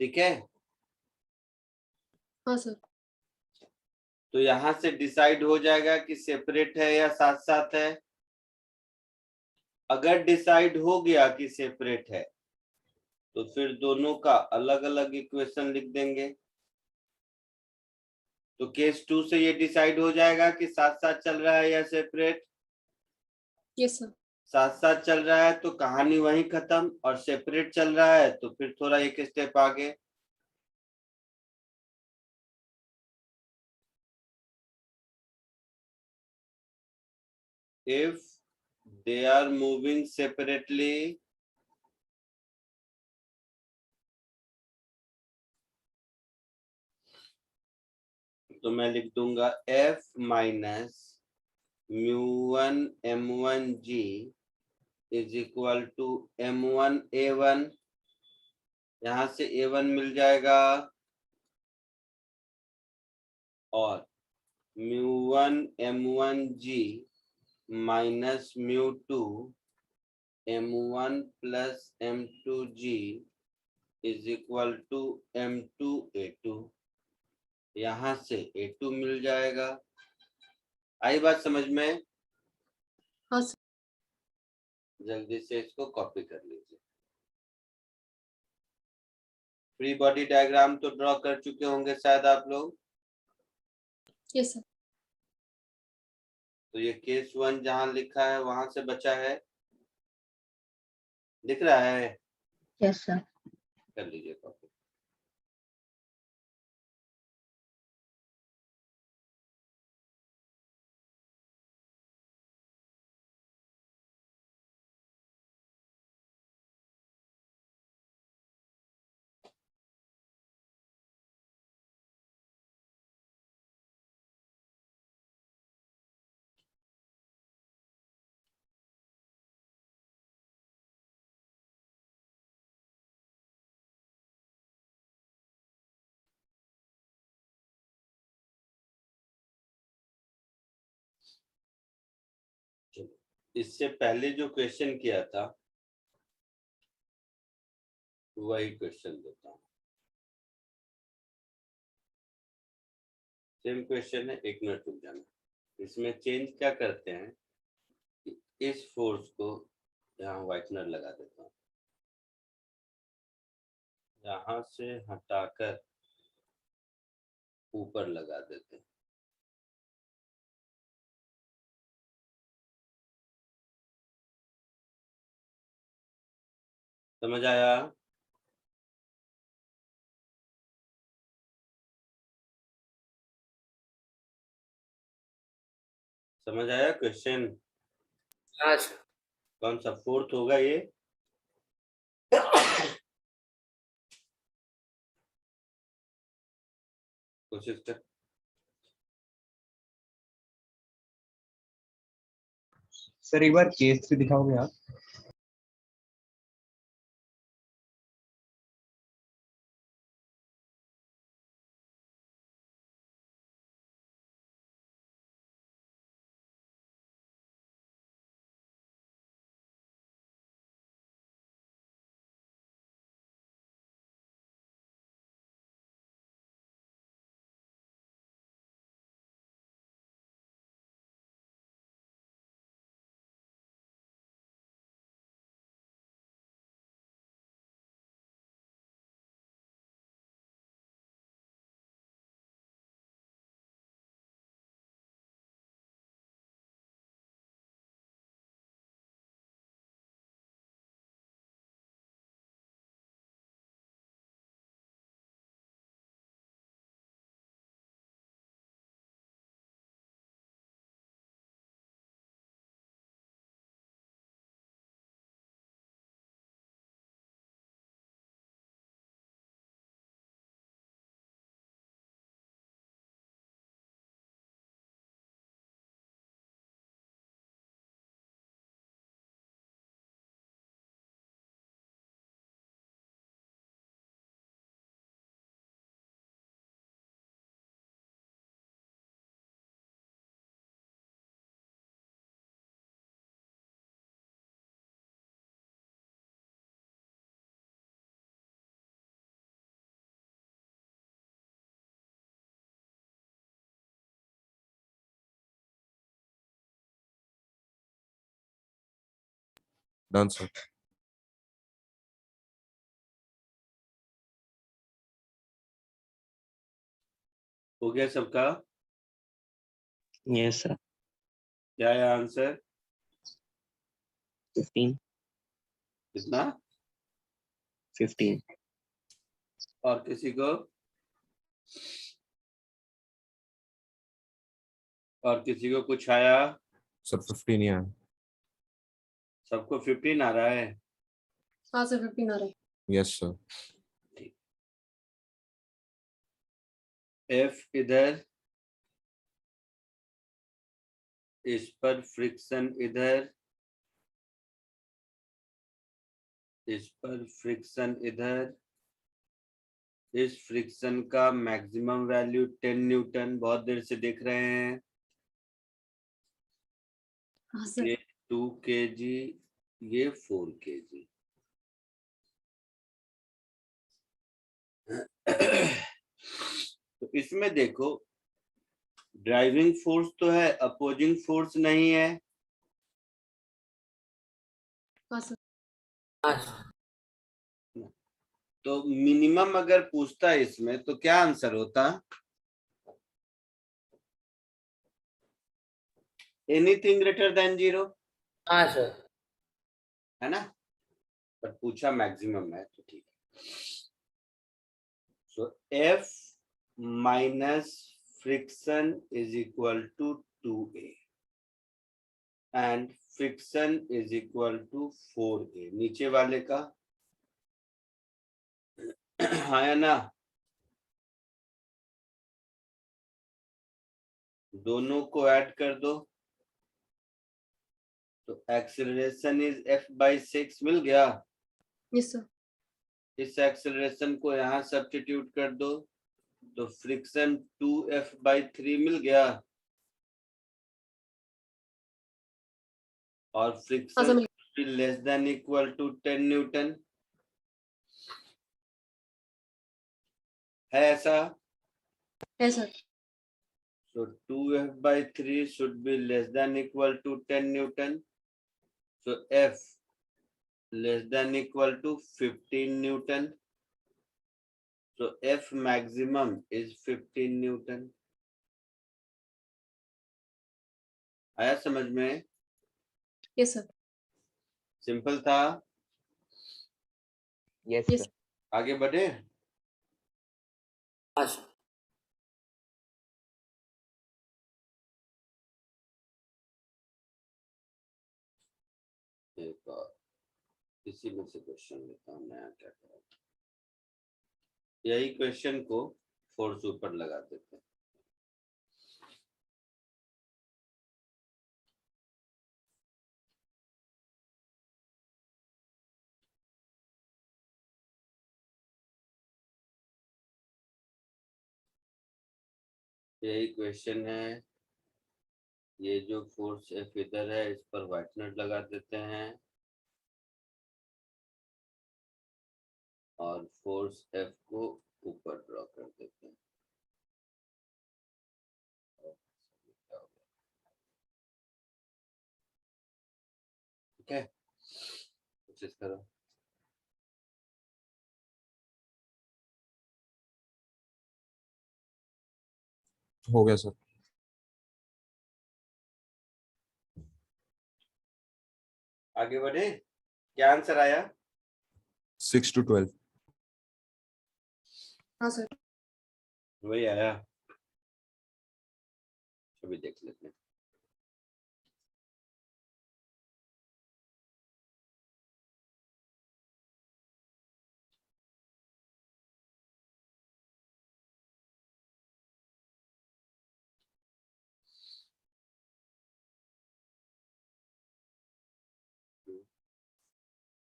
ठीक है, हाँ सर। तो यहां से डिसाइड हो जाएगा कि सेपरेट है या साथ साथ है। अगर डिसाइड हो गया कि सेपरेट है तो फिर दोनों का अलग अलग इक्वेशन लिख देंगे। तो केस 2 से ये डिसाइड हो जाएगा कि साथ साथ चल रहा है या सेपरेट। Yes sir. साथ साथ चल रहा है तो कहानी वहीं खत्म, और सेपरेट चल रहा है तो फिर थोड़ा एक स्टेप आगे। If they are moving separately, तो मैं लिख दूंगा F minus μ1 m1g is equal to m1 a1। यहां से a1 मिल जाएगा और μ1 m1g minus μ2 m1 plus m2g is equal to m2 a2। यहां से a2 मिल जाएगा। आई बात समझ में? हाँ सर। जल्दी से इसको कॉपी कर लीजिए। फ्री बॉडी डायग्राम तो ड्रॉ कर चुके होंगे शायद आप लोग। Yes sir. तो ये केस 1 जहां लिखा है वहां से बचा है, दिख रहा है? Yes sir. कर लीजिए कॉपी। इससे पहले जो क्वेश्चन किया था वही क्वेश्चन देता हूँ। सेम क्वेश्चन है, एक मिनट रुक जाना। इसमें चेंज क्या करते हैं कि इस फोर्स को यहाँ व्हाइटनर लगा देता हूँ, यहाँ से हटाकर ऊपर लगा देते हैं। समझ आया? समझ आया क्वेश्चन? हाँ सर। कौन सा फोर्थ होगा ये? कोशिश कर। सर एक बार केस से दिखाओगे आप? Done sir. हो गया सबका? Yes, sir. क्या है आंसर? 15. कितना? 15. और किसी को? और किसी को कुछ आया? सर 15 ही आया। सबको 15 आ रहा है? हाँ सर 15 आ रहा है। Yes sir. एफ इधर, इस पर फ्रिक्शन इधर, इस पर फ्रिक्शन इधर, इस फ्रिक्शन का मैक्सिमम वैल्यू 10 न्यूटन, बहुत देर से देख रहे हैं। हाँ सर। ये 2 kg, ये 4 kg। तो इसमें देखो, ड्राइविंग फोर्स तो है, अपोजिंग फोर्स नहीं है। हाँ सर। हाँ सर। तो मिनिमम अगर पूछता इसमें तो क्या आंसर होता? एनीथिंग ग्रेटर देन 0, हाँ सर। है ना? पर पूछा मैक्सिमम है तो ठीक है। So f minus friction is equal to 2a and friction is equal to 4a। नीचे वाले का है ना? दोनों को ऐड कर दो तो एक्सेलरेशन इज f/6 मिल गया। Yes sir. इस एक्सेलरेशन को यहाँ सब्स्टिट्यूट कर दो तो फ्रिक्शन 2f/3 मिल गया। और हाँ फ्रिक्शन सर मिल less than equal to 10 newton है ऐसा? है sir. So 2f/3 should be less than equal to 10 Newton. So F less than equal to 15 Newton. So F maximum is 15 Newton. आया समझ में? Yes sir. सिंपल था। Yes, yes. sir. आगे बढ़े? हाँ सर। एक और इसी में से क्वेश्चन लेता हूँ, नया क्या करें। यही क्वेश्चन को फोर्स ऊपर लगा देते हैं। यही क्वेश्चन है। ये जो फोर्स एफ इधर है इस पर व्हाइट नट लगा देते हैं और फोर्स एफ को ऊपर ड्रॉ कर देते हैं। ठीक है, कोशिश करो। हो गया सर। आगे बढ़े? क्या आंसर आया? 6 to 12। हाँ सर। वही आया। अभी देख लेते हैं।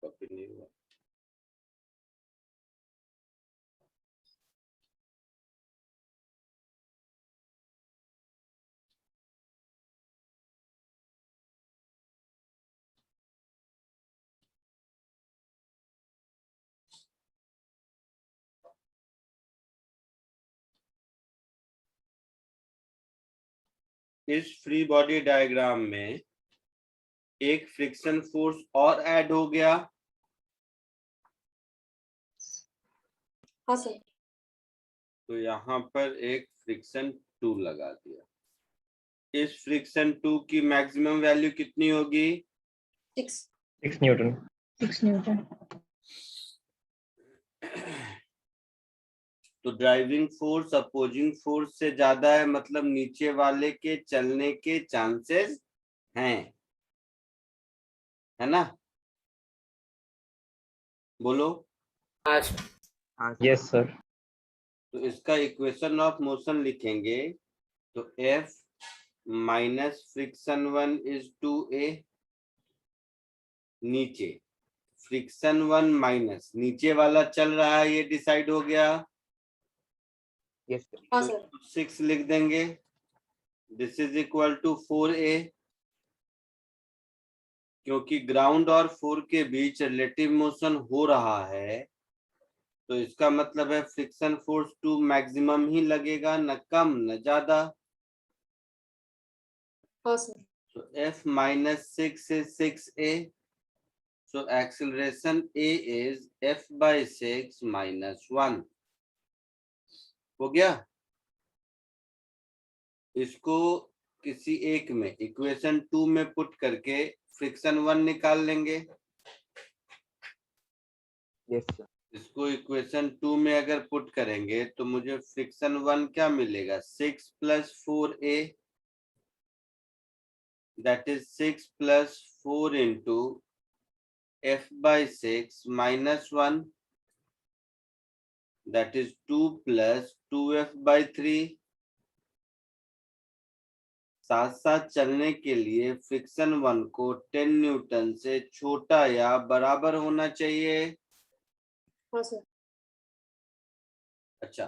कॉपी नहीं हुआ। इस फ्री बॉडी डायग्राम में एक फ्रिक्शन फोर्स और ऐड हो गया, हाँ सर। तो यहाँ पर एक फ्रिक्शन 2 लगा दिया। इस फ्रिक्शन 2 की मैक्सिमम वैल्यू कितनी होगी? 6। 6 न्यूटन। 6 न्यूटन। तो ड्राइविंग फोर्स अपोजिंग फोर्स से ज्यादा है, मतलब नीचे वाले के चलने के चांसेस हैं, है ना? बोलो। हाँ सर। Yes sir. तो इसका इक्वेशन ऑफ मोशन लिखेंगे, तो F minus friction 1 is 2A, नीचे फ्रिक्शन 1 माइनस नीचे वाला चल रहा है, ये डिसाइड हो गया। Yes sir. हाँ तो सर। 6 लिख देंगे, this is equal to 4A, क्योंकि ग्राउंड और 4 के बीच रिलेटिव मोशन हो रहा है, तो इसका मतलब है फ्रिक्शन फोर्स 2 मैक्सिमम ही लगेगा, न कम न ज्यादा। हाँ sir. So F minus 6 is 6A. So acceleration A is F by 6 minus 1. हो गया? इसको किसी एक में इक्वेशन 2 में पुट करके फ्रिक्शन 1 निकाल लेंगे। Yes sir. इसको इक्वेशन 2 में अगर पुट करेंगे तो मुझे फ्रिक्शन 1 क्या मिलेगा? 6 plus 4A, that is 6 plus 4 into F by 6 minus 1, that is 2 plus 2F by 3। साथ साथ चलने के लिए फ्रिक्शन 1 को 10 न्यूटन से छोटा या बराबर होना चाहिए। हाँ सर। अच्छा,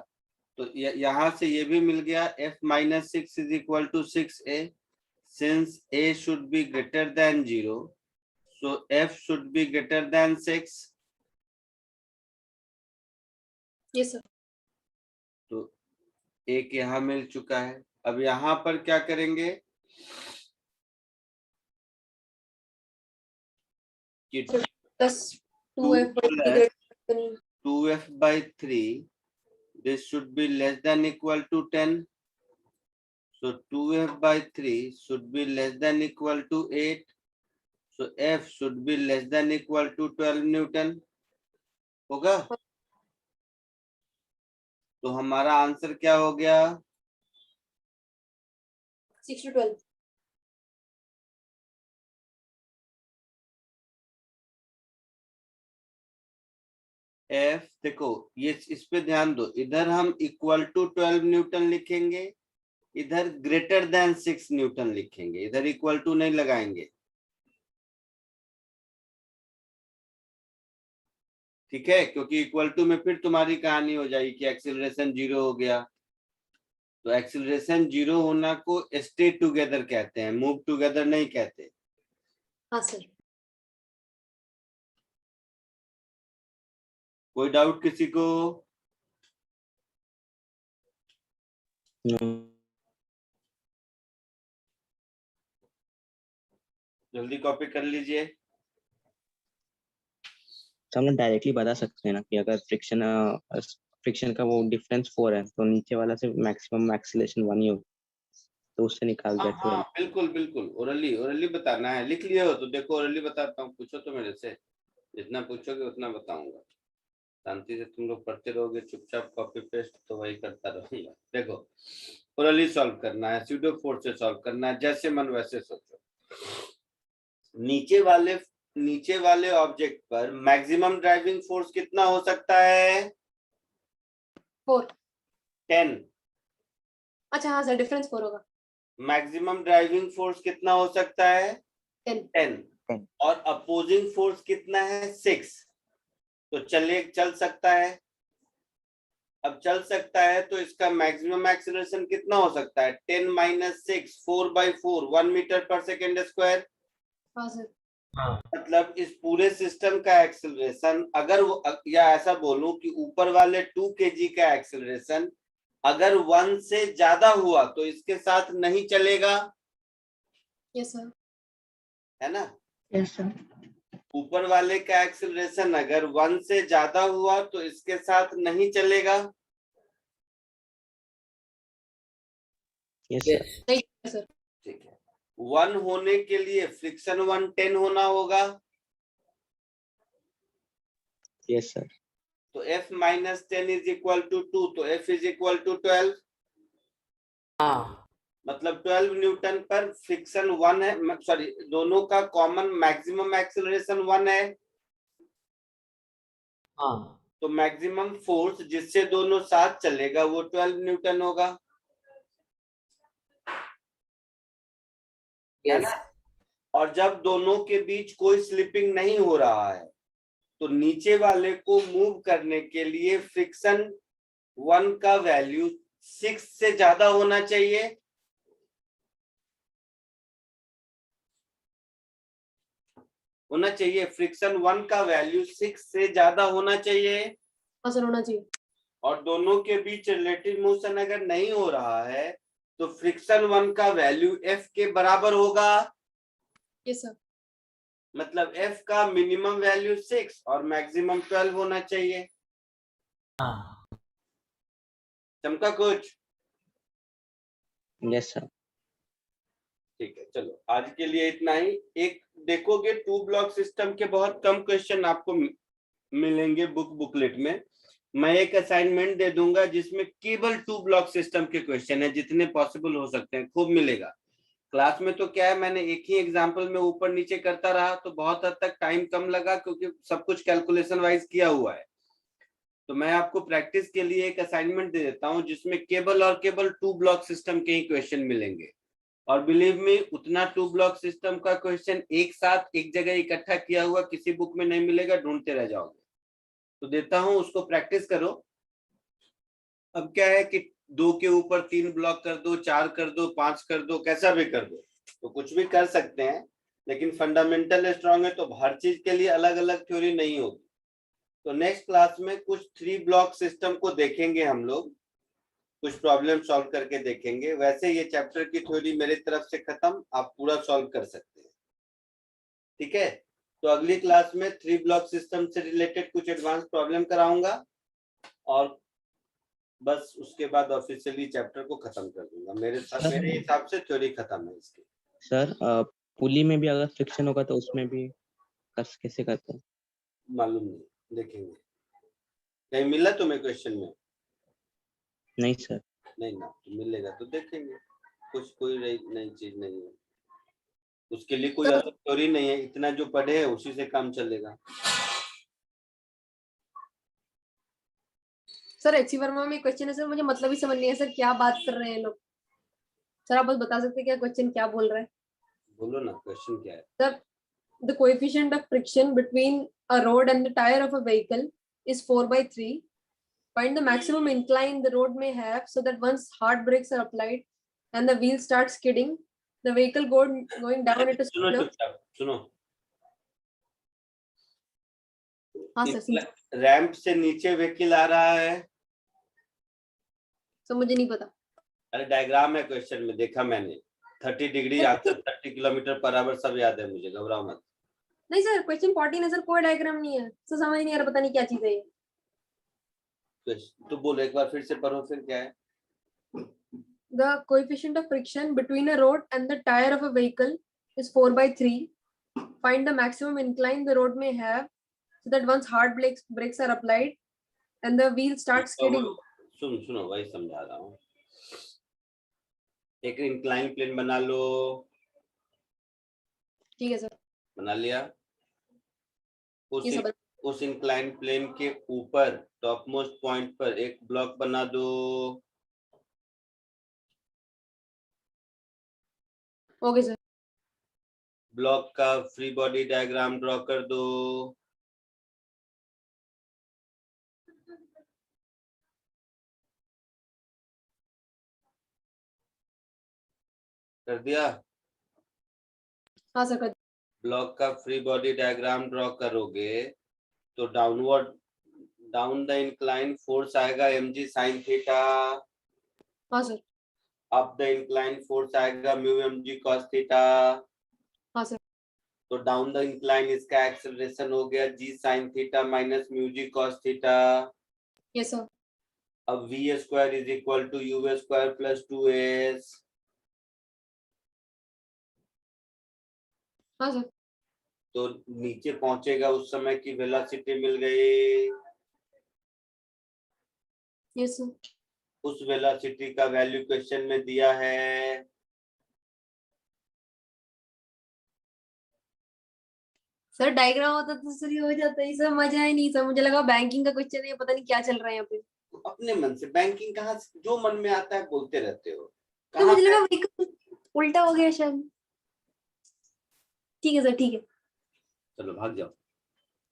तो यहां से ये भी मिल गया, F minus 6 is equal to 6A, since A should be greater than 0, so F should be greater than 6। Yes sir. तो एक यहाँ मिल चुका है। अब यहाँ पर क्या करेंगे कि plus 2F by 3 greater than 2F by 3, this should be less than equal to 10, so 2F by 3 should be less than equal to 8, so F should be less than equal to 12 Newton होगा। तो हमारा आंसर क्या हो गया? 6 to 12। F देखो, ये इस पे ध्यान दो, इधर हम इक्वल टू 12 न्यूटन लिखेंगे, इधर ग्रेटर देन 6 न्यूटन लिखेंगे, इधर इक्वल टू नहीं लगाएंगे। ठीक है, क्योंकि इक्वल टू में फिर तुम्हारी कहानी हो जाएगी कि एक्सीलरेशन 0 हो गया। तो एक्सीलरेशन 0 होना को स्टे टुगेदर कहते हैं, मूव टुगेदर नहीं कहते। हाँ सर। कोई डाउट किसी को? जल्दी कॉपी कर लीजिए। तो हम लोग डायरेक्टली बता सकते हैं ना कि अगर फ्रिक्शन का वो डिफरेंस 4 है तो नीचे वाला से मैक्सिमम एक्सीलरेशन 1 ही होगा, तो उससे निकाल हाँ देते हाँ, हैं। बिल्कुल बिल्कुल, ओरली बताना है। लिख लिए हो तो देखो, ओरली बताता हूँ, पूछो तो मेरे से, जितना पूछोगे उतना बताऊंगा। शांति से तुम लोग पढ़ते रहोगे, चुपचाप कॉपी पेस्ट तो वही करता रहूंगा। देखो, ओरली सॉल्व करना है, स्यूडो फोर्स से सॉल्व करना है, जैसे मन वैसे सोचो। नीचे वाले ऑब्जेक्ट पर मैक्सिमम ड्राइविंग फोर्स कितना हो सकता है? 4। 10। अच्छा हाँ सर, डिफरेंस 4 होगा। मैक्सिमम ड्राइविंग फोर्स कितना हो सकता है? 10। और अपोजिंग फोर्स कितना है? 6। तो चल सकता है। अब चल सकता है तो इसका मैक्सिमम एक्सीलरेशन कितना हो सकता है? 10 minus 6, 4/4, 1 मीटर पर सेकेंड स्क्वायर। हाँ सर। मतलब इस पूरे सिस्टम का एक्सीलरेशन, अगर वो, या ऐसा बोलूं कि ऊपर वाले 2 kg का एक्सीलरेशन अगर 1 से ज्यादा हुआ तो इसके साथ नहीं चलेगा, यस सर। है ना? Yes sir. ऊपर वाले का एक्सेलरेशन अगर 1 से ज्यादा हुआ तो इसके साथ नहीं चलेगा। Yes sir. नहीं सर। ठीक है, 1 होने के लिए फ्रिक्शन 1 10 होना होगा। Yes sir. तो F minus 10 is equal to 2, तो F इज इक्वल टू 12। हाँ मतलब 12 न्यूटन पर फ्रिक्शन 1 है, सॉरी दोनों का कॉमन मैक्सिमम एक्सेलरेशन 1 है। हाँ तो मैक्सिमम फोर्स जिससे दोनों साथ चलेगा वो 12 न्यूटन होगा, है यस ना। और जब दोनों के बीच कोई स्लिपिंग नहीं हो रहा है तो नीचे वाले को मूव करने के लिए फ्रिक्शन 1 का वैल्यू 6 से ज्यादा होना चाहिए। फ्रिक्शन 1 का वैल्यू 6 से ज्यादा होना चाहिए। हाँ सर, होना चाहिए। और दोनों के बीच रिलेटिव मोशन अगर नहीं हो रहा है तो फ्रिक्शन 1 का वैल्यू F के बराबर होगा। Yes sir. मतलब F का मिनिमम वैल्यू 6 और मैक्सिमम 12 होना चाहिए। हाँ चमका कुछ? Yes sir. ठीक है, चलो आज के लिए इतना ही। एक देखोगे 2 ब्लॉक सिस्टम के बहुत कम क्वेश्चन आपको मिलेंगे बुकलेट में। मैं एक असाइनमेंट दे दूंगा जिसमें केवल 2 ब्लॉक सिस्टम के क्वेश्चन है, जितने पॉसिबल हो सकते हैं खूब मिलेगा। क्लास में तो क्या है, मैंने एक ही एग्जाम्पल में ऊपर नीचे करता रहा तो बहुत हद तक टाइम कम लगा, क्योंकि सब कुछ कैलकुलेशन वाइज किया हुआ है। तो मैं आपको प्रैक्टिस के लिए एक असाइनमेंट दे देता हूं जिसमें केवल और केवल 2 ब्लॉक सिस्टम के ही क्वेश्चन मिलेंगे। और बिलीव मी, उतना 2 ब्लॉक सिस्टम का क्वेश्चन एक साथ एक जगह इकट्ठा किया हुआ किसी बुक में नहीं मिलेगा, ढूंढते रह जाओगे। तो देता हूं, उसको प्रैक्टिस करो। अब क्या है कि 2 के ऊपर 3 ब्लॉक कर दो, 4 कर दो, 5 कर दो, कैसा भी कर दो, तो कुछ भी कर सकते हैं। लेकिन फंडामेंटल स्ट्रांग है तो हर चीज के लिए अलग अलग थ्योरी नहीं होगी। तो नेक्स्ट क्लास में कुछ 3 ब्लॉक सिस्टम को देखेंगे हम लोग, कुछ प्रॉब्लम सॉल्व करके देखेंगे। वैसे ये चैप्टर की थ्योरी मेरे तरफ से खत्म, आप पूरा सॉल्व कर सकते हैं। ठीक है, तो अगली क्लास में 3 ब्लॉक सिस्टम से रिलेटेड कुछ एडवांस प्रॉब्लम कराऊंगा और बस उसके बाद ऑफिशियली चैप्टर को खत्म कर दूंगा। मेरे हिसाब से थ्योरी खत्म है इसकी। सर पुली में भी अगर फ्रिक्शन होगा तो उसमें भी कैसे करते हैं? मालूम नहीं, देखेंगे। कहीं मिला तुम्हें क्वेश्चन में? नहीं सर। नहीं ना, तो मिलेगा तो देखेंगे। कुछ कोई नई चीज नहीं है, उसके लिए कोई अलग थ्योरी नहीं है। इतना जो पढ़े है उसी से काम चलेगा। सर एचसी वर्मा में क्वेश्चन है सर, मुझे मतलब ही समझ नहीं है सर, क्या बात कर रहे हैं लोग। सर आप बस बता सकते हैं क्या क्वेश्चन क्या बोल रहा है? बोलो ना, क्वेश्चन क्या है? Sir, the coefficient of friction between a road and the tire of a vehicle is 4/3. Find the maximum incline the road may have so that once hard brakes are applied and the wheel starts skidding, the vehicle going down at a सुनो speed of... चुपचाप सुनो। हाँ सर, रैंप से नीचे व्हीकल आ रहा है। सर मुझे नहीं पता। अरे डायग्राम है क्वेश्चन में, देखा मैंने। 30 डिग्री आता, 30 किलोमीटर पर आवर, सब याद है मुझे, घबराओ मत। नहीं सर, क्वेश्चन 14 है सर, कोई डायग्राम नहीं है सर, समझ नहीं आ रहा, पता नहीं क्या चीज है ये। तो बोलो एक बार फिर से पढ़ो, फिर क्या है? The coefficient of friction between a road and the tire of a vehicle is 4/3. Find the maximum incline the road may have so that once hard brakes are applied and the wheel starts skidding. सुनो वही समझा रहा हूँ। एक इंक्लाइन प्लेन बना लो। ठीक है सर। बना लिया। ये सब उस इंक्लाइन प्लेन के ऊपर टॉप मोस्ट पॉइंट पर एक ब्लॉक बना दो। Okay sir. ब्लॉक का फ्री बॉडी डायग्राम ड्रॉ कर दो। कर दिया? हाँ सर कर। ब्लॉक का फ्री बॉडी डायग्राम ड्रॉ करोगे तो डाउन द इंक्लाइन फोर्स आएगा mg sin थीटा। हाँ sir. Up the incline force आएगा म्यू mg cos थीटा। हाँ सर। तो डाउन द इंक्लाइन इसका एक्सेलरेशन हो गया g sin theta minus mu g cos theta. Yes, sir. अब v square is equal to u square plus 2s। हाँ सर। तो नीचे पहुंचेगा उस समय की वेलोसिटी मिल गई। Yes, sir. उस वेलोसिटी का वैल्यू क्वेश्चन में दिया है। सर डायग्राम होता तो सर ये हो जाता है, सर मजा ही नहीं सर, मुझे लगा बैंकिंग का क्वेश्चन है, पता नहीं क्या चल रहा है यहाँ पे। अपने मन से बैंकिंग कहाँ से जो मन में आता है बोलते रहते हो। तो कहाँ मुझे लगा vehicle उल्टा हो गया शायद। ठीक है सर, ठीक है। चलो भाग जाओ।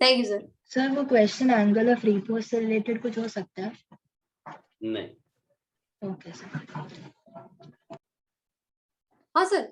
Thank you sir. सर वो क्वेश्चन एंगल ऑफ रिपोज से रिलेटेड कुछ हो सकता है? नहीं ओके सर। हाँ सर,